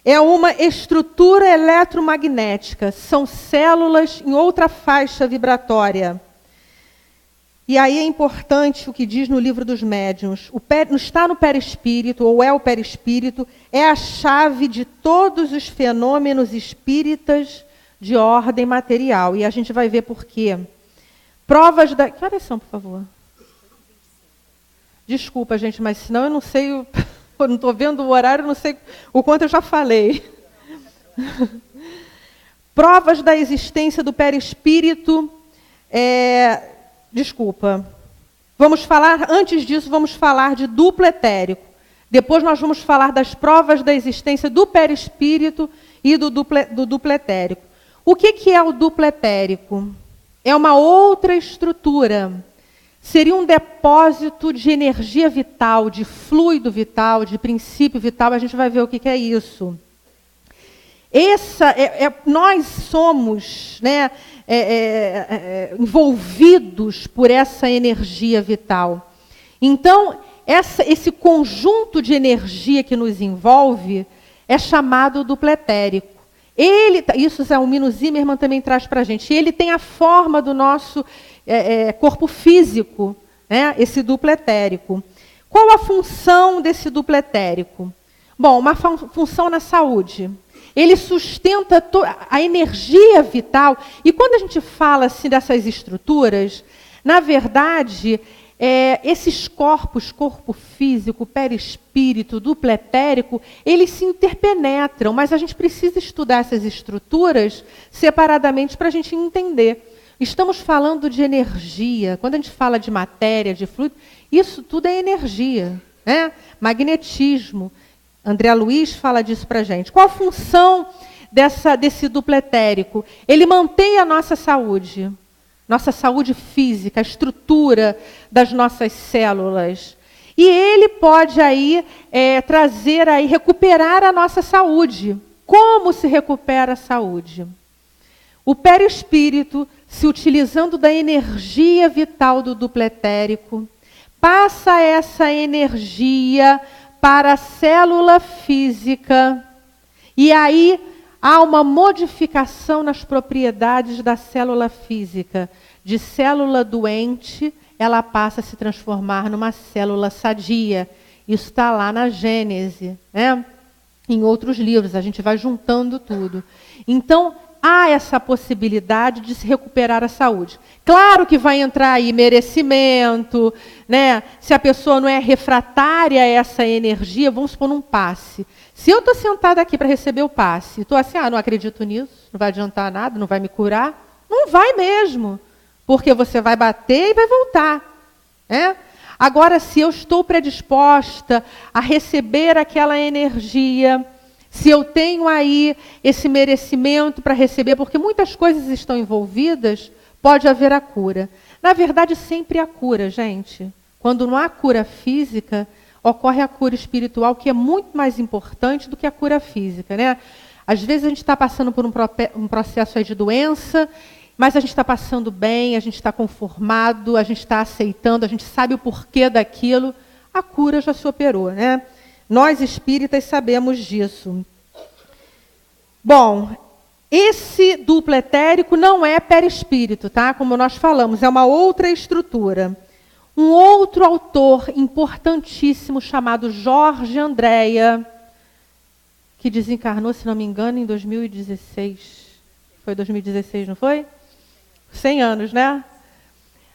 É uma estrutura eletromagnética. São células em outra faixa vibratória. E aí é importante o que diz no livro dos médiuns. Está no perispírito, ou é o perispírito, é a chave de todos os fenômenos espíritas de ordem material. E a gente vai ver por quê. Provas da... Que horas são, por favor? Desculpa, gente, mas senão eu não sei, eu não estou vendo o horário, eu não sei o quanto eu já falei. Provas da existência do perispírito. Desculpa. Antes disso, vamos falar de duplo etérico. Depois nós vamos falar das provas da existência do perispírito e do duplo etérico. O que é o duplo etérico? É uma outra estrutura. Seria um depósito de energia vital, de fluido vital, de princípio vital. A gente vai ver o que é isso. Nós somos, né, envolvidos por essa energia vital. Então, esse conjunto de energia que nos envolve é chamado duplo etérico. Isso o Mino Zimmermann também traz para a gente. Ele tem a forma do nosso corpo físico, né, esse duplo etérico. Qual a função desse duplo etérico? Bom, uma função na saúde. Ele sustenta a energia vital. E quando a gente fala assim, dessas estruturas, na verdade, esses corpos, corpo físico, perispírito, duplo etérico, eles se interpenetram, mas a gente precisa estudar essas estruturas separadamente para a gente entender. Estamos falando de energia. Quando a gente fala de matéria, de fluido, isso tudo é energia, né? Magnetismo. André Luiz fala disso para a gente. Qual a função desse duplo etérico? Ele mantém a nossa saúde física, a estrutura das nossas células. E ele pode recuperar a nossa saúde. Como se recupera a saúde? O perispírito, se utilizando da energia vital do duplo etérico, passa essa energia para a célula física, e aí há uma modificação nas propriedades da célula física. De célula doente, ela passa a se transformar numa célula sadia. Isso está lá na Gênese, né? Em outros livros, a gente vai juntando tudo. Então, há essa possibilidade de se recuperar a saúde. Claro que vai entrar aí merecimento, né? Se a pessoa não é refratária a essa energia, vamos supor num passe. Se eu estou sentada aqui para receber o passe, estou assim, não acredito nisso, não vai adiantar nada, não vai me curar, não vai mesmo, porque você vai bater e vai voltar, né? Agora, se eu estou predisposta a receber aquela energia, se eu tenho aí esse merecimento para receber, porque muitas coisas estão envolvidas, pode haver a cura. Na verdade, sempre há cura, gente. Quando não há cura física, ocorre a cura espiritual, que é muito mais importante do que a cura física, né? Às vezes a gente está passando por um processo aí de doença, mas a gente está passando bem, a gente está conformado, a gente está aceitando, a gente sabe o porquê daquilo, a cura já se operou, né? Nós espíritas sabemos disso. Bom, esse duplo etérico não é perispírito, tá? Como nós falamos, é uma outra estrutura. Um outro autor importantíssimo chamado Jorge Andréa, que desencarnou, se não me engano, em 2016. Foi 2016, não foi? 100 anos, né?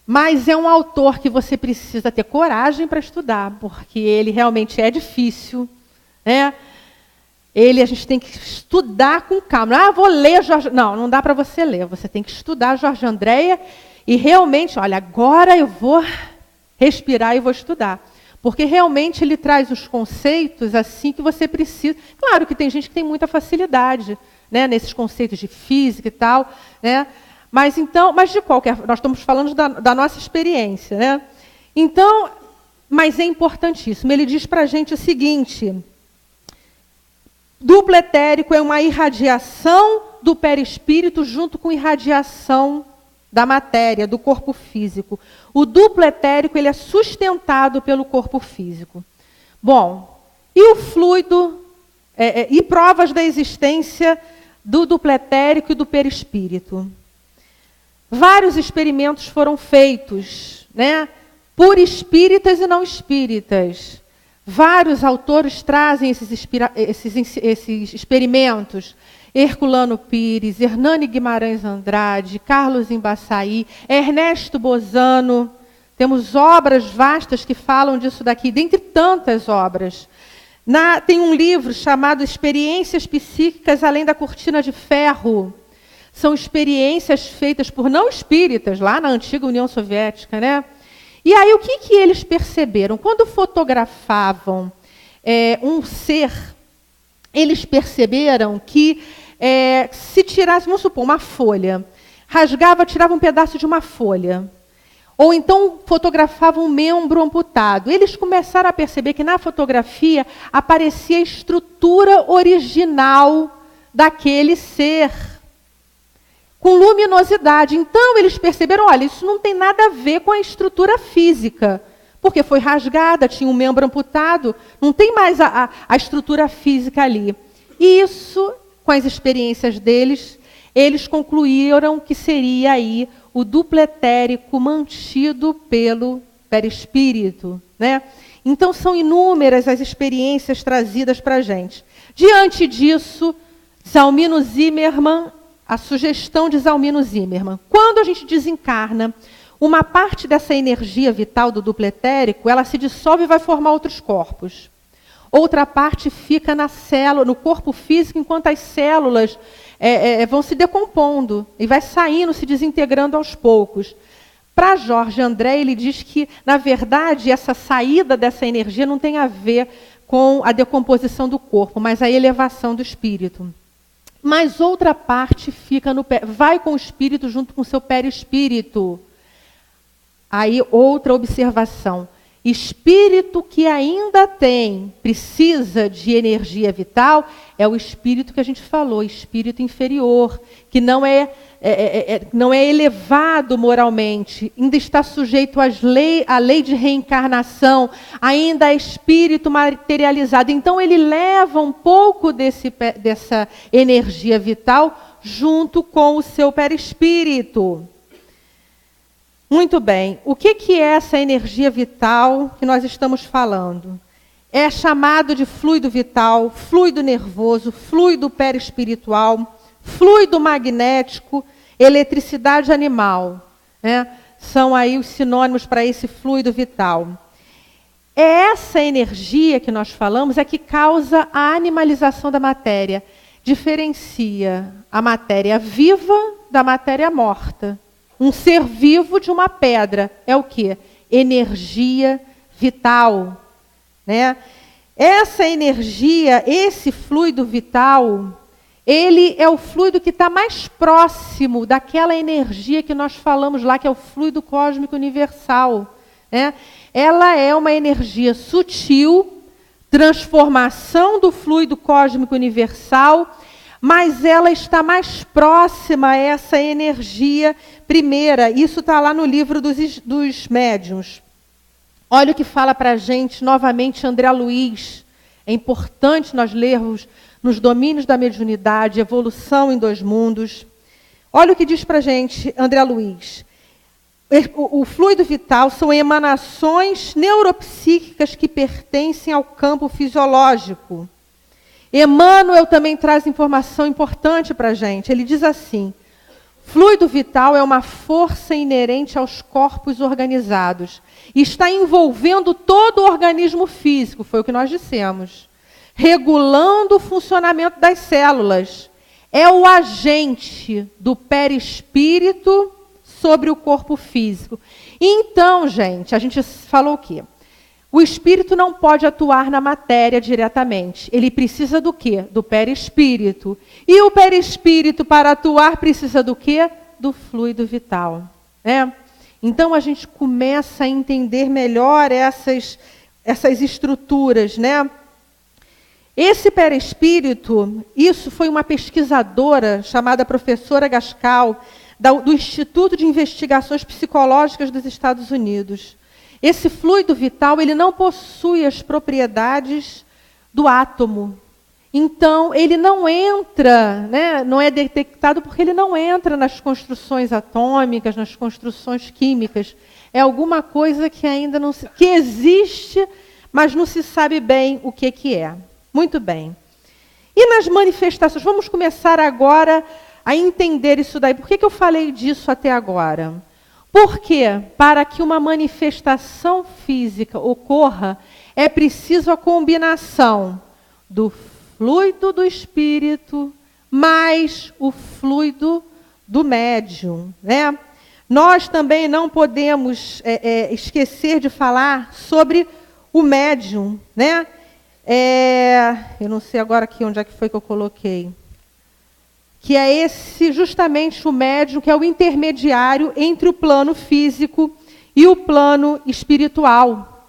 Mas é um autor que você precisa ter coragem para estudar, porque ele realmente é difícil, né? A gente tem que estudar com calma. Vou ler Jorge... Não dá para você ler. Você tem que estudar Jorge Andréa e realmente, olha, agora eu vou respirar e vou estudar. Porque realmente ele traz os conceitos assim que você precisa. Claro que tem gente que tem muita facilidade, né, nesses conceitos de física e tal, né? Mas de qualquer, nós estamos falando da nossa experiência, né? Então, mas é importantíssimo. Ele diz para a gente o seguinte: duplo etérico é uma irradiação do perispírito junto com irradiação da matéria, do corpo físico. O duplo etérico ele é sustentado pelo corpo físico. Bom, e o fluido, e provas da existência do duplo etérico e do perispírito. Vários experimentos foram feitos, né, por espíritas e não espíritas. Vários autores trazem esses experimentos. Herculano Pires, Hernani Guimarães Andrade, Carlos Embaçaí, Ernesto Bozano Temos obras vastas que falam disso daqui, dentre tantas obras. Tem um livro chamado Experiências Psíquicas Além da Cortina de Ferro. São experiências feitas por não espíritas, lá na antiga União Soviética, né? E aí, o que eles perceberam? Quando fotografavam um ser, eles perceberam que se tirasse, vamos supor, uma folha, tirava um pedaço de uma folha, ou então fotografavam um membro amputado. Eles começaram a perceber que na fotografia aparecia a estrutura original daquele ser, com luminosidade. Então, eles perceberam, olha, isso não tem nada a ver com a estrutura física, porque foi rasgada, tinha um membro amputado, não tem mais a estrutura física ali. E isso, com as experiências deles, eles concluíram que seria aí o duplo etérico mantido pelo perispírito, né? Então, são inúmeras as experiências trazidas para a gente. Diante disso, Zalmino Zimmermann, a sugestão de Zalmino Zimmermann, quando a gente desencarna, uma parte dessa energia vital do duplo etérico, ela se dissolve e vai formar outros corpos. Outra parte fica na célula, no corpo físico, enquanto as células vão se decompondo e vai saindo, se desintegrando aos poucos. Para Jorge André, ele diz que, na verdade, essa saída dessa energia não tem a ver com a decomposição do corpo, mas a elevação do espírito. Mas outra parte fica vai com o espírito junto com o seu perispírito. Aí, outra observação. Espírito que ainda precisa de energia vital, é o espírito que a gente falou, espírito inferior, que não é elevado moralmente, ainda está sujeito à lei de reencarnação, ainda é espírito materializado. Então, ele leva um pouco dessa energia vital junto com o seu perispírito. Muito bem. O que é essa energia vital que nós estamos falando? É chamado de fluido vital, fluido nervoso, fluido perispiritual, fluido magnético, eletricidade animal, né? São aí os sinônimos para esse fluido vital. É essa energia que nós falamos que causa a animalização da matéria. Diferencia a matéria viva da matéria morta. Um ser vivo de uma pedra é o quê? Energia vital, né? Essa energia, esse fluido vital, ele é o fluido que está mais próximo daquela energia que nós falamos lá, que é o fluido cósmico universal, né? Ela é uma energia sutil, transformação do fluido cósmico universal, mas ela está mais próxima a essa energia primeira. Isso está lá no livro dos médiuns. Olha o que fala para a gente, novamente, André Luiz. É importante nós lermos nos domínios da mediunidade, Evolução em Dois Mundos. Olha o que diz para a gente André Luiz. O fluido vital são emanações neuropsíquicas que pertencem ao campo fisiológico. Emmanuel também traz informação importante para a gente. Ele diz assim: fluido vital é uma força inerente aos corpos organizados. E está envolvendo todo o organismo físico, foi o que nós dissemos. Regulando o funcionamento das células. É o agente do perispírito sobre o corpo físico. Então, gente, a gente falou o quê? O espírito não pode atuar na matéria diretamente. Ele precisa do quê? Do perispírito. E o perispírito, para atuar, precisa do quê? Do fluido vital. Né? Então, a gente começa a entender melhor essas estruturas. Né? Esse perispírito, isso foi uma pesquisadora chamada professora Gascal, do Instituto de Investigações Psicológicas dos Estados Unidos. Esse fluido vital, ele não possui as propriedades do átomo. Então, ele não entra, né, não é detectado porque ele não entra nas construções atômicas, nas construções químicas. É alguma coisa que ainda não se... que existe, mas não se sabe bem o que é. Muito bem. E nas manifestações? Vamos começar agora a entender isso daí. Por que eu falei disso até agora? Porque para que uma manifestação física ocorra, é preciso a combinação do fluido do espírito mais o fluido do médium, né? Nós também não podemos esquecer de falar sobre o médium, né? Eu não sei agora aqui onde é que foi que eu coloquei. Que é esse, justamente o médium, que é o intermediário entre o plano físico e o plano espiritual.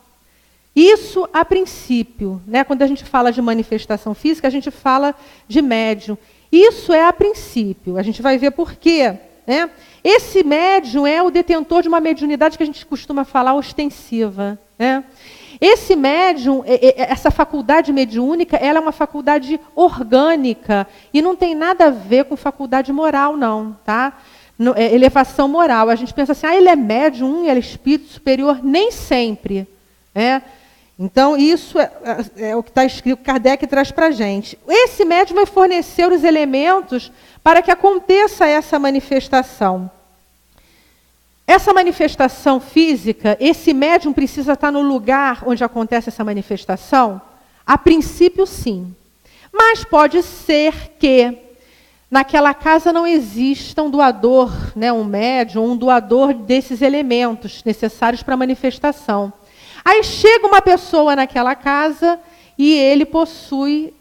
Isso a princípio, né? Quando a gente fala de manifestação física, a gente fala de médium. Isso é a princípio, a gente vai ver por quê, né? Esse médium é o detentor de uma mediunidade que a gente costuma falar ostensiva, né? Esse médium, essa faculdade mediúnica, ela é uma faculdade orgânica e não tem nada a ver com faculdade moral, não, tá? Elevação moral. A gente pensa assim, ele é médium, ele é espírito superior, nem sempre, né? Então, isso é o que está escrito, que Kardec traz para a gente. Esse médium vai fornecer os elementos para que aconteça essa manifestação. Essa manifestação física, esse médium precisa estar no lugar onde acontece essa manifestação? A princípio, sim. Mas pode ser que naquela casa não exista um doador, né, um médium, um doador desses elementos necessários para a manifestação. Aí chega uma pessoa naquela casa e ele possui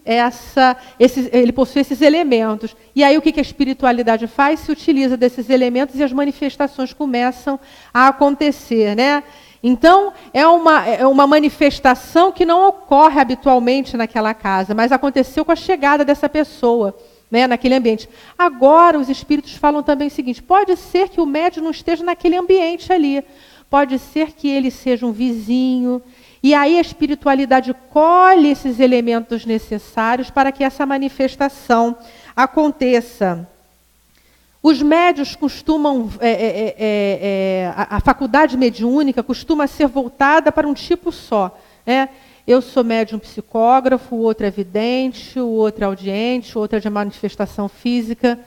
esses elementos. E aí o que a espiritualidade faz? Se utiliza desses elementos e as manifestações começam a acontecer, né? Então, é uma manifestação que não ocorre habitualmente naquela casa, mas aconteceu com a chegada dessa pessoa, né, naquele ambiente. Agora, os espíritos falam também o seguinte, pode ser que o médium não esteja naquele ambiente ali, pode ser que ele seja um vizinho. E aí a espiritualidade colhe esses elementos necessários para que essa manifestação aconteça. Os médiuns costumam, a faculdade mediúnica costuma ser voltada para um tipo só, né? Eu sou médium psicógrafo, o outro é vidente, o outro é audiente, o outro é de manifestação física,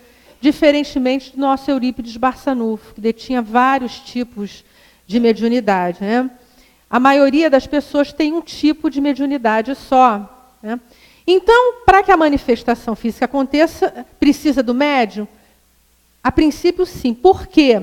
diferentemente do nosso Eurípides Barçanufo, que detinha vários tipos de mediunidade, né? A maioria das pessoas tem um tipo de mediunidade só, né? Então, para que a manifestação física aconteça, precisa do médium? A princípio, sim. Por quê?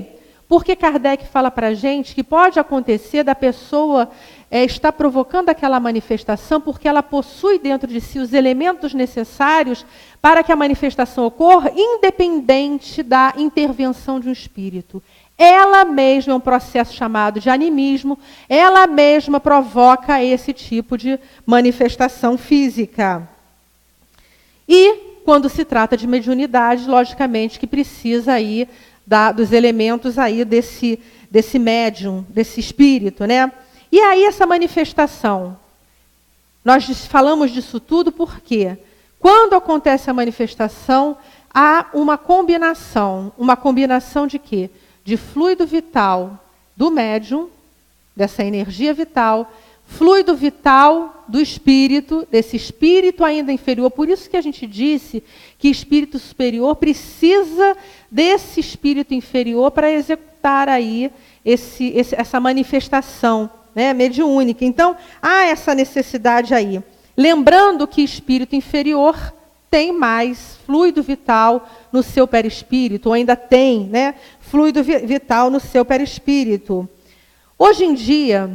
Porque Kardec fala para a gente que pode acontecer da pessoa estar provocando aquela manifestação porque ela possui dentro de si os elementos necessários para que a manifestação ocorra, independente da intervenção de um espírito. Ela mesma é um processo chamado de animismo, ela mesma provoca esse tipo de manifestação física. E, quando se trata de mediunidade, logicamente que precisa aí dos elementos aí desse médium, desse espírito, né? E aí essa manifestação, nós falamos disso tudo porque quando acontece a manifestação, há uma combinação de quê? De fluido vital do médium, dessa energia vital, fluido vital do espírito, desse espírito ainda inferior. Por isso que a gente disse que espírito superior precisa desse espírito inferior para executar aí essa manifestação, né, mediúnica. Então, há essa necessidade aí. Lembrando que espírito inferior tem mais fluido vital no seu perispírito, ou ainda tem, né, fluido vital no seu perispírito. Hoje em dia,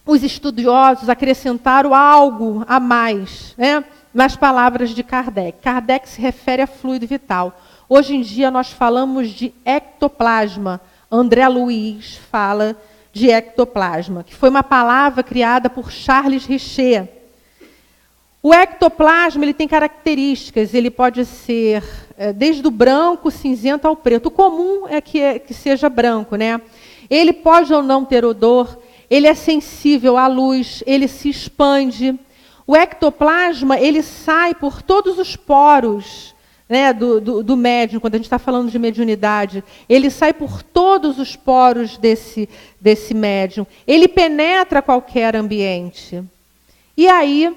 os estudiosos acrescentaram algo a mais, né, nas palavras de Kardec. Kardec se refere a fluido vital. Hoje em dia nós falamos de ectoplasma. André Luiz fala de ectoplasma, que foi uma palavra criada por Charles Richer. O ectoplasma ele tem características, ele pode ser desde o branco, cinzento ao preto. O comum é que seja branco, né? Ele pode ou não ter odor, ele é sensível à luz, ele se expande. O ectoplasma ele sai por todos os poros, né, do médium, quando a gente está falando de mediunidade. Ele sai por todos os poros desse médium. Ele penetra qualquer ambiente. E aí,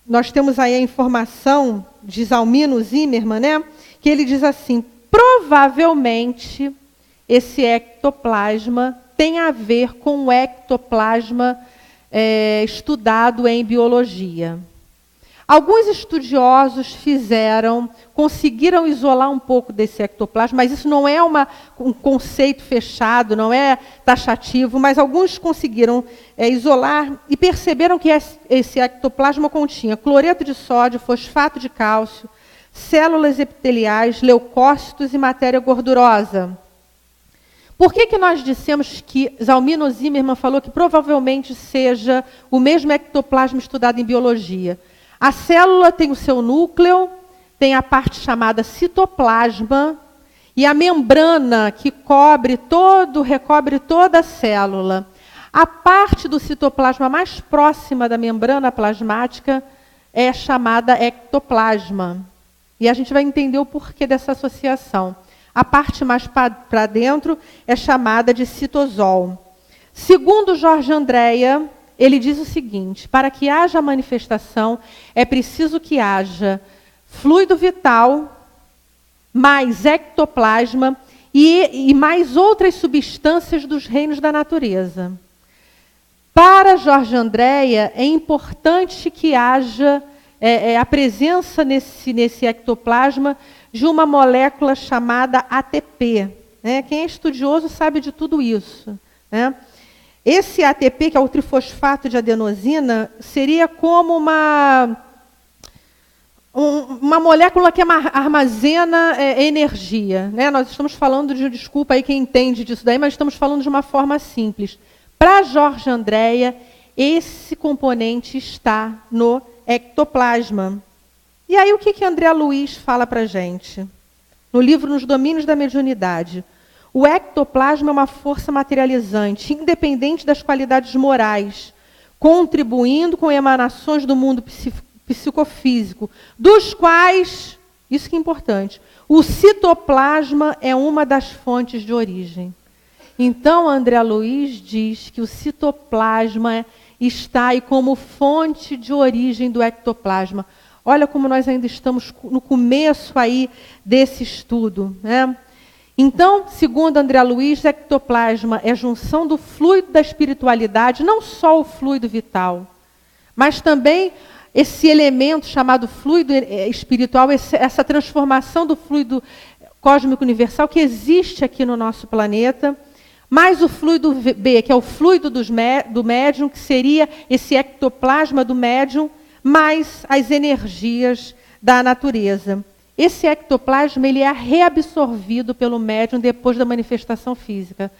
nós temos aí a informação de Zalmino Zimmermann, né, que ele diz assim, provavelmente esse ectoplasma tem a ver com o ectoplasma estudado em biologia. Alguns estudiosos conseguiram isolar um pouco desse ectoplasma, mas isso não é um conceito fechado, não é taxativo, mas alguns conseguiram isolar e perceberam que esse ectoplasma continha cloreto de sódio, fosfato de cálcio, células epiteliais, leucócitos e matéria gordurosa. Por que nós dissemos que Zalmino Zimmermann falou que provavelmente seja o mesmo ectoplasma estudado em biologia? A célula tem o seu núcleo, tem a parte chamada citoplasma e a membrana que recobre toda a célula. A parte do citoplasma mais próxima da membrana plasmática é chamada ectoplasma. E a gente vai entender o porquê dessa associação. A parte mais para dentro é chamada de citosol. Segundo Jorge Andréa, ele diz o seguinte: para que haja manifestação, é preciso que haja fluido vital, mais ectoplasma e mais outras substâncias dos reinos da natureza. Para Jorge Andréa, é importante que haja a presença nesse ectoplasma de uma molécula chamada ATP. Né? Quem é estudioso sabe de tudo isso. Né? Esse ATP, que é o trifosfato de adenosina, seria como uma molécula que armazena energia. Né? Nós estamos falando desculpa aí quem entende disso daí, mas estamos falando de uma forma simples. Para Jorge Andréa, esse componente está no ectoplasma. E aí o que André Luiz fala para a gente? No livro Nos Domínios da Mediunidade. O ectoplasma é uma força materializante, independente das qualidades morais, contribuindo com emanações do mundo psicofísico, dos quais, isso que é importante, o citoplasma é uma das fontes de origem. Então, André Luiz diz que o citoplasma está aí como fonte de origem do ectoplasma. Olha como nós ainda estamos no começo aí desse estudo. Né? Então, segundo André Luiz, ectoplasma é a junção do fluido da espiritualidade, não só o fluido vital, mas também esse elemento chamado fluido espiritual, essa transformação do fluido cósmico universal que existe aqui no nosso planeta, mais o fluido B, que é o fluido do médium, que seria esse ectoplasma do médium, mais as energias da natureza. Esse ectoplasma ele é reabsorvido pelo médium depois da manifestação física.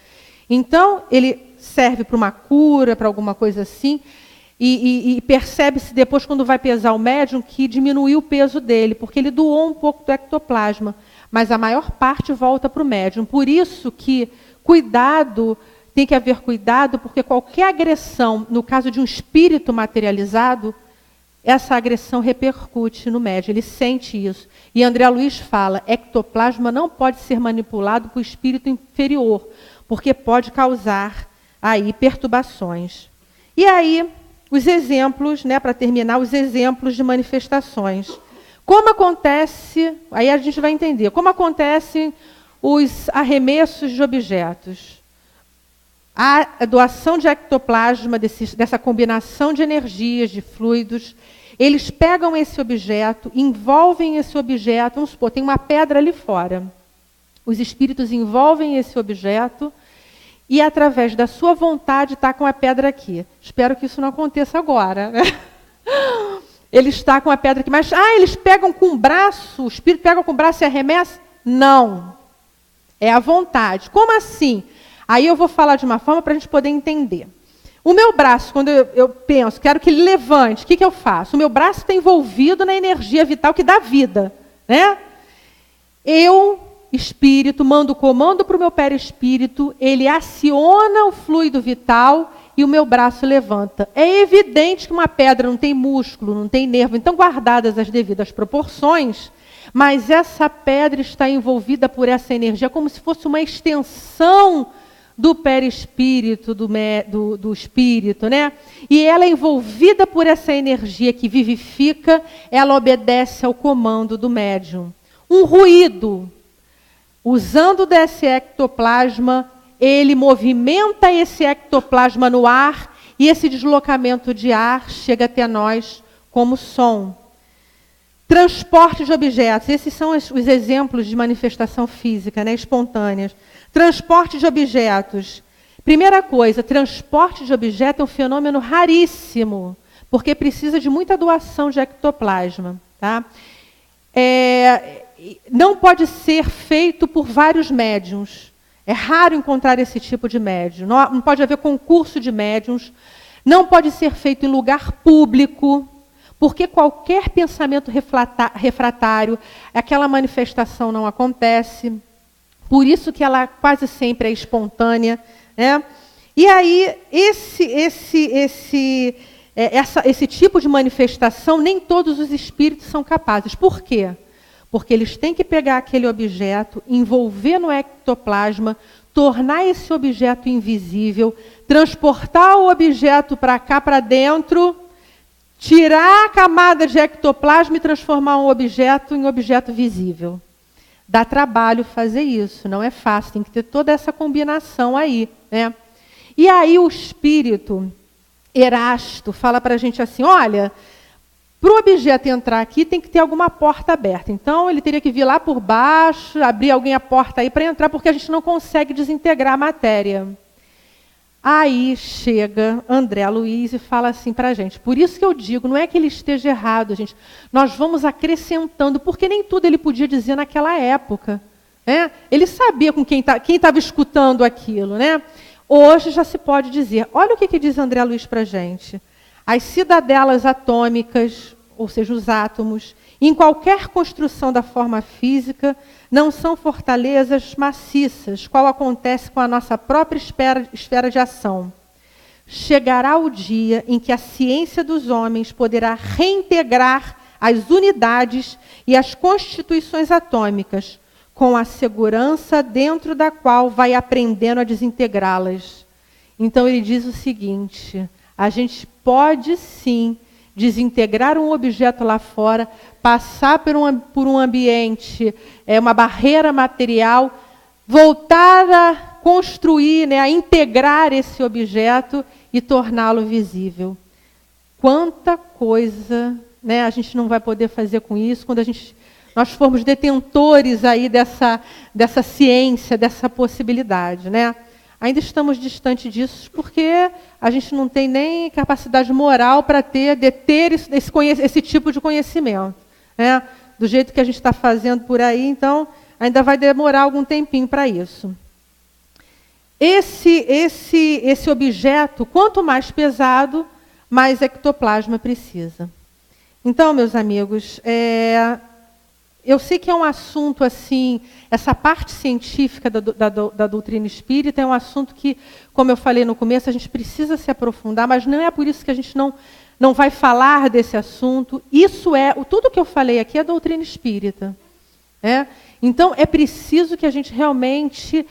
Então, ele serve para uma cura, para alguma coisa assim, e percebe-se depois, quando vai pesar o médium, que diminuiu o peso dele, porque ele doou um pouco do ectoplasma, mas a maior parte volta para o médium. Por isso que cuidado, tem que haver cuidado, porque qualquer agressão, no caso de um espírito materializado, essa agressão repercute no médium, ele sente isso. E André Luiz fala, ectoplasma não pode ser manipulado por espírito inferior, porque pode causar aí perturbações. E aí, os exemplos, né, para terminar, os exemplos de manifestações. Como acontece, aí a gente vai entender, como acontecem os arremessos de objetos. A doação de ectoplasma, dessa combinação de energias, de fluidos, eles pegam esse objeto, envolvem esse objeto, vamos supor, tem uma pedra ali fora. Os espíritos envolvem esse objeto e, através da sua vontade, tacam a pedra aqui. Espero que isso não aconteça agora. Né? Eles tacam a pedra aqui, mas eles pegam com o braço, o espírito pega com o braço e arremessa? Não. É a vontade. Como assim? Aí eu vou falar de uma forma para a gente poder entender. O meu braço, quando eu penso, quero que ele levante, o que eu faço? O meu braço está envolvido na energia vital que dá vida. Né? Eu, espírito, mando o comando para o meu perispírito, ele aciona o fluido vital e o meu braço levanta. É evidente que uma pedra não tem músculo, não tem nervo, então guardadas as devidas proporções, mas essa pedra está envolvida por essa energia como se fosse uma extensão do perispírito, do espírito, né? E ela é envolvida por essa energia que vivifica, ela obedece ao comando do médium. Um ruído. Usando desse ectoplasma, ele movimenta esse ectoplasma no ar e esse deslocamento de ar chega até nós como som. Transporte de objetos. Esses são os exemplos de manifestação física, né, espontâneas. Transporte de objetos. Primeira coisa, transporte de objeto é um fenômeno raríssimo, porque precisa de muita doação de ectoplasma. Tá? Não pode ser feito por vários médiuns. É raro encontrar esse tipo de médium. Não pode haver concurso de médiuns. Não pode ser feito em lugar público, porque qualquer pensamento refratário, aquela manifestação não acontece. Por isso que ela quase sempre é espontânea. Né? E aí, esse tipo de manifestação, nem todos os espíritos são capazes. Por quê? Porque eles têm que pegar aquele objeto, envolver no ectoplasma, tornar esse objeto invisível, transportar o objeto para cá, para dentro, tirar a camada de ectoplasma e transformar um objeto em objeto visível. Dá trabalho fazer isso, não é fácil, tem que ter toda essa combinação aí. Né? E aí o espírito Erasto fala para a gente assim, olha, para o objeto entrar aqui tem que ter alguma porta aberta. Então ele teria que vir lá por baixo, abrir alguém a porta aí para entrar, porque a gente não consegue desintegrar a matéria. Aí chega André Luiz e fala assim para a gente, por isso que eu digo, não é que ele esteja errado, gente, nós vamos acrescentando, porque nem tudo ele podia dizer naquela época. Né? Ele sabia com quem estava escutando aquilo. Né? Hoje já se pode dizer, olha o que diz André Luiz para a gente. As cidadelas atômicas, ou seja, os átomos, em qualquer construção da forma física, não são fortalezas maciças, qual acontece com a nossa própria esfera de ação. Chegará o dia em que a ciência dos homens poderá reintegrar as unidades e as constituições atômicas, com a segurança dentro da qual vai aprendendo a desintegrá-las. Então ele diz o seguinte, a gente pode sim desintegrar um objeto lá fora, passar por um ambiente, uma barreira material, voltar a construir, né, a integrar esse objeto e torná-lo visível. Quanta coisa, né, a gente não vai poder fazer com isso quando nós formos detentores aí dessa ciência, dessa possibilidade, né? Ainda estamos distante disso porque a gente não tem nem capacidade moral para deter esse tipo de conhecimento. Né? Do jeito que a gente está fazendo por aí, então ainda vai demorar algum tempinho para isso. Esse objeto, quanto mais pesado, mais ectoplasma precisa. Então, meus amigos, eu sei que é um assunto assim, essa parte científica da doutrina espírita é um assunto que, como eu falei no começo, a gente precisa se aprofundar, mas não é por isso que a gente não vai falar desse assunto. Tudo que eu falei aqui é doutrina espírita. Né? Então, é preciso que a gente realmente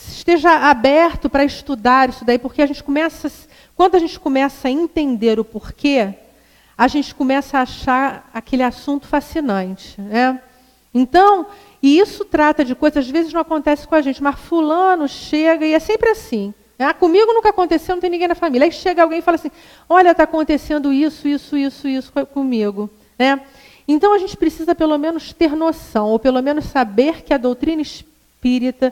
esteja aberto para estudar isso daí, porque quando a gente começa a entender o porquê, a gente começa a achar aquele assunto fascinante. Né? Então, e isso trata de coisas, às vezes não acontece com a gente, mas fulano chega e é sempre assim. Né? Comigo nunca aconteceu, não tem ninguém na família. Aí chega alguém e fala assim, olha, está acontecendo isso comigo. Né? Então a gente precisa pelo menos ter noção, ou pelo menos saber que a doutrina espírita,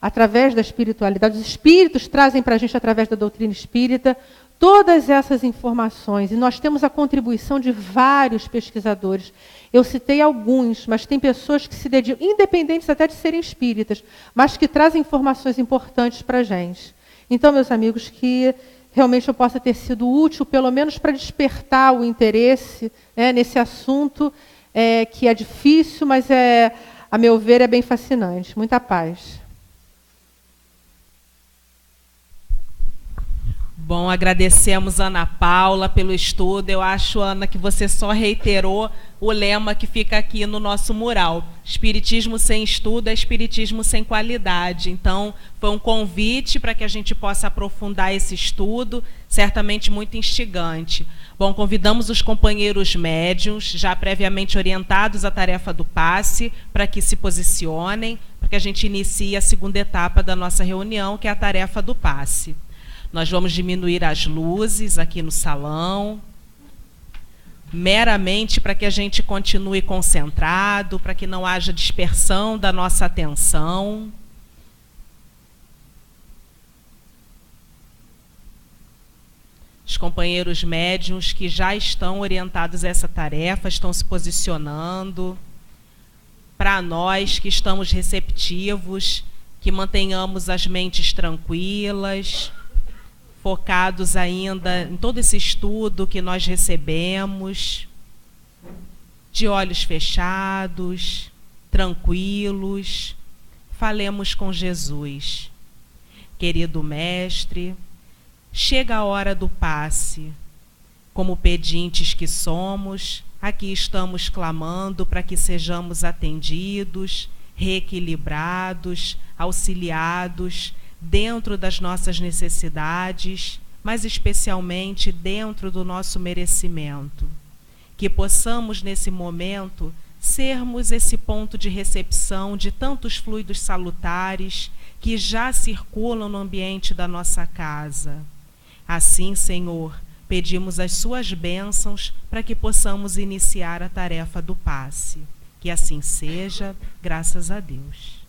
através da espiritualidade, os espíritos trazem para a gente através da doutrina espírita, todas essas informações, e nós temos a contribuição de vários pesquisadores. Eu citei alguns, mas tem pessoas que se dedicam, independentes até de serem espíritas, mas que trazem informações importantes para a gente. Então, meus amigos, que realmente eu possa ter sido útil, pelo menos para despertar o interesse, né, nesse assunto, que é difícil, mas, a meu ver, é bem fascinante. Muita paz. Bom, agradecemos Ana Paula pelo estudo. Eu acho, Ana, que você só reiterou o lema que fica aqui no nosso mural. Espiritismo sem estudo é espiritismo sem qualidade. Então, foi um convite para que a gente possa aprofundar esse estudo, certamente muito instigante. Bom, convidamos os companheiros médiuns, já previamente orientados à tarefa do passe, para que se posicionem, para que a gente inicie a segunda etapa da nossa reunião, que é a tarefa do passe. Nós vamos diminuir as luzes aqui no salão, meramente para que a gente continue concentrado, para que não haja dispersão da nossa atenção. Os companheiros médiuns que já estão orientados a essa tarefa estão se posicionando. Para nós que estamos receptivos, que mantenhamos as mentes tranquilas, focados ainda em todo esse estudo que nós recebemos, de olhos fechados, tranquilos, falemos com Jesus. Querido Mestre, chega a hora do passe. Como pedintes que somos, aqui estamos clamando para que sejamos atendidos, reequilibrados, auxiliados, dentro das nossas necessidades, mas especialmente dentro do nosso merecimento. Que possamos, nesse momento, sermos esse ponto de recepção de tantos fluidos salutares que já circulam no ambiente da nossa casa. Assim, Senhor, pedimos as suas bênçãos para que possamos iniciar a tarefa do passe. Que assim seja, graças a Deus.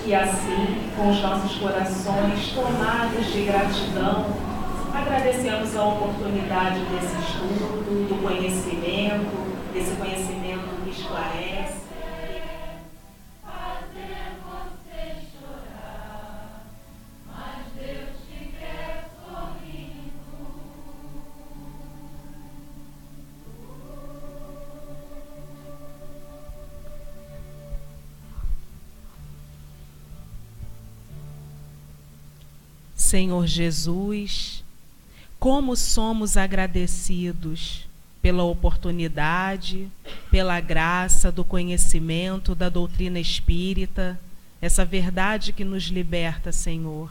E assim, com os nossos corações tomados de gratidão, agradecemos a oportunidade desse estudo, do conhecimento, desse conhecimento que esclarece. Senhor Jesus, como somos agradecidos pela oportunidade, pela graça do conhecimento da doutrina espírita, essa verdade que nos liberta, Senhor.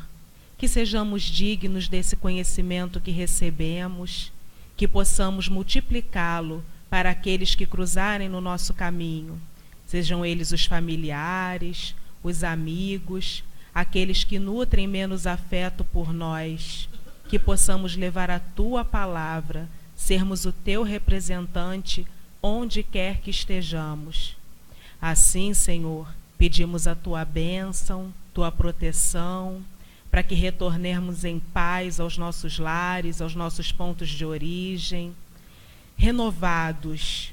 Que sejamos dignos desse conhecimento que recebemos, que possamos multiplicá-lo para aqueles que cruzarem no nosso caminho, sejam eles os familiares, os amigos, aqueles que nutrem menos afeto por nós, que possamos levar a Tua palavra, sermos o teu representante onde quer que estejamos. Assim, Senhor, pedimos a tua bênção, tua proteção, para que retornemos em paz aos nossos lares, aos nossos pontos de origem, renovados,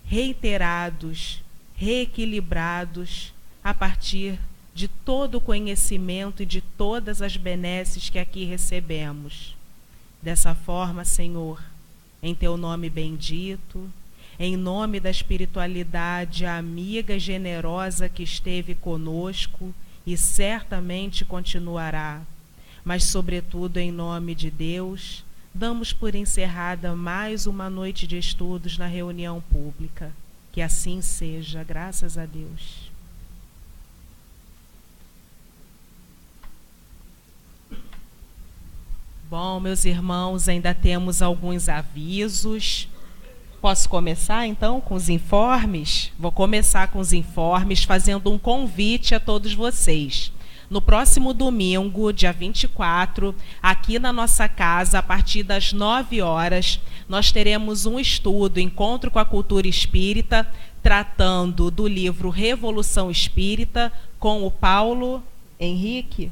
reiterados, reequilibrados, a partir de todo o conhecimento e de todas as benesses que aqui recebemos. Dessa forma, Senhor, em teu nome bendito, em nome da espiritualidade amiga e generosa que esteve conosco e certamente continuará, mas sobretudo em nome de Deus, damos por encerrada mais uma noite de estudos na reunião pública. Que assim seja, graças a Deus. Bom, meus irmãos, ainda temos alguns avisos. Posso começar, então, com os informes? Vou começar com os informes, fazendo um convite a todos vocês. No próximo domingo, dia 24, aqui na nossa casa, a partir das 9 horas, nós teremos um estudo, Encontro com a Cultura Espírita, tratando do livro Revolução Espírita, com o Paulo Henrique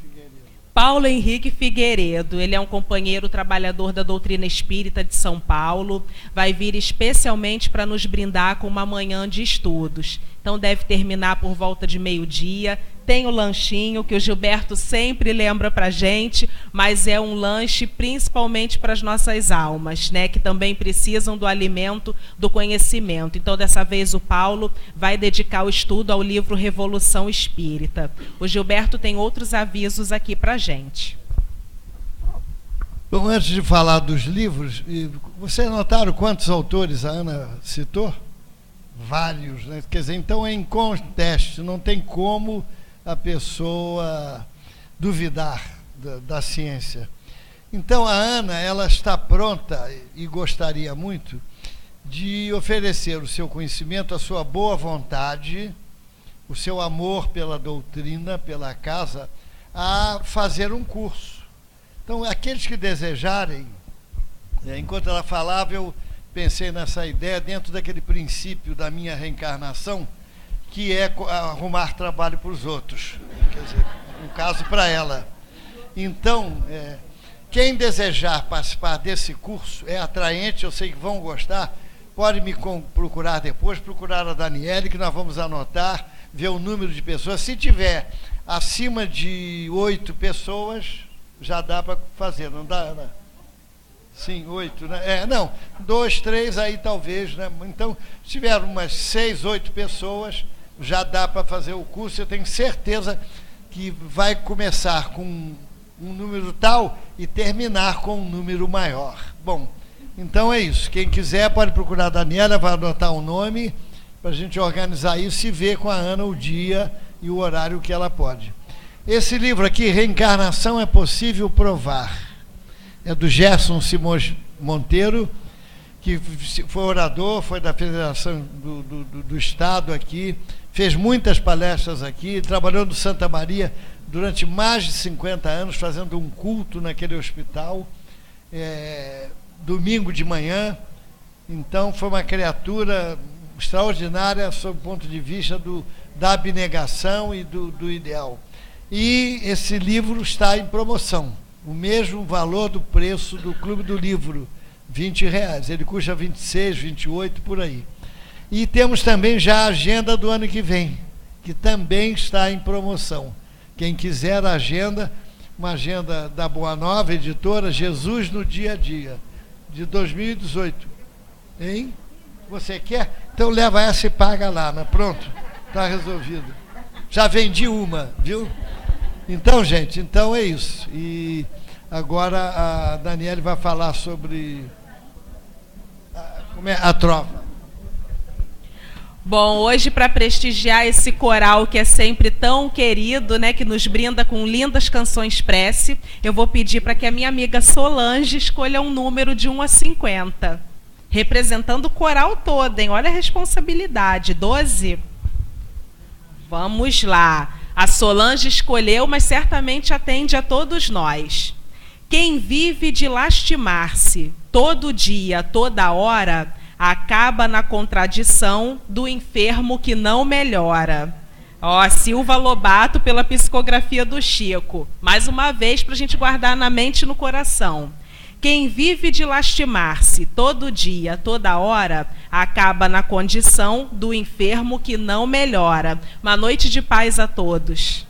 Figueiredo. Ele é um companheiro trabalhador da doutrina espírita de São Paulo, vai vir especialmente para nos brindar com uma manhã de estudos. Então deve terminar por volta de meio-dia. Tem o lanchinho que o Gilberto sempre lembra para a gente, mas é um lanche principalmente para as nossas almas, né, que também precisam do alimento do conhecimento. Então, dessa vez, o Paulo vai dedicar o estudo ao livro Revolução Espírita. O Gilberto tem outros avisos aqui para a gente. Bom, antes de falar dos livros, vocês notaram quantos autores a Ana citou? Vários, né? Quer dizer, então é inconteste, não tem como a pessoa duvidar da ciência. Então a Ana, ela está pronta e gostaria muito de oferecer o seu conhecimento, a sua boa vontade, o seu amor pela doutrina, pela casa, a fazer um curso. Então aqueles que desejarem, enquanto ela falava, eu pensei nessa ideia dentro daquele princípio da minha reencarnação, que é arrumar trabalho para os outros, quer dizer, um caso para ela. Então, quem desejar participar desse curso é atraente, eu sei que vão gostar, pode me procurar depois, procurar a Daniele, que nós vamos anotar, ver o número de pessoas. Se tiver acima de 8 pessoas, já dá para fazer, não dá, Ana? Sim, 8, né? Não, 2, 3, aí talvez, né? Então, se tiver umas 6, 8 pessoas, já dá para fazer o curso. Eu tenho certeza que vai começar com um número tal e terminar com um número maior. Bom, então é isso. Quem quiser pode procurar a Daniela, vai anotar o nome para a gente organizar isso e ver com a Ana o dia e o horário que ela pode. Esse livro aqui, Reencarnação é Possível Provar, é do Gerson Simões Monteiro, que foi orador, foi da Federação do Estado aqui, fez muitas palestras aqui, trabalhou no Santa Maria durante mais de 50 anos, fazendo um culto naquele hospital, domingo de manhã. Então, foi uma criatura extraordinária sob o ponto de vista da abnegação e do ideal. E esse livro está em promoção, o mesmo valor do preço do Clube do Livro, R$20. Ele custa 26, 28, por aí. E temos também já a agenda do ano que vem, que também está em promoção. Quem quiser a agenda, uma agenda da Boa Nova Editora, Jesus no Dia a Dia, de 2018. Hein? Você quer? Então leva essa e paga lá, né? Pronto, está resolvido. Já vendi uma, viu? Então, gente, então é isso. E agora a Daniele vai falar sobre a trova. Bom, hoje, para prestigiar esse coral que é sempre tão querido, né, que nos brinda com lindas canções prece, eu vou pedir para que a minha amiga Solange escolha um número de 1 a 50, representando o coral todo, hein? Olha a responsabilidade. 12? Vamos lá. A Solange escolheu, mas certamente atende a todos nós. Quem vive de lastimar-se todo dia, toda hora, acaba na contradição do enfermo que não melhora. Ó, Silva Lobato pela psicografia do Chico. Mais uma vez para a gente guardar na mente e no coração. Quem vive de lastimar-se todo dia, toda hora, acaba na condição do enfermo que não melhora. Uma noite de paz a todos.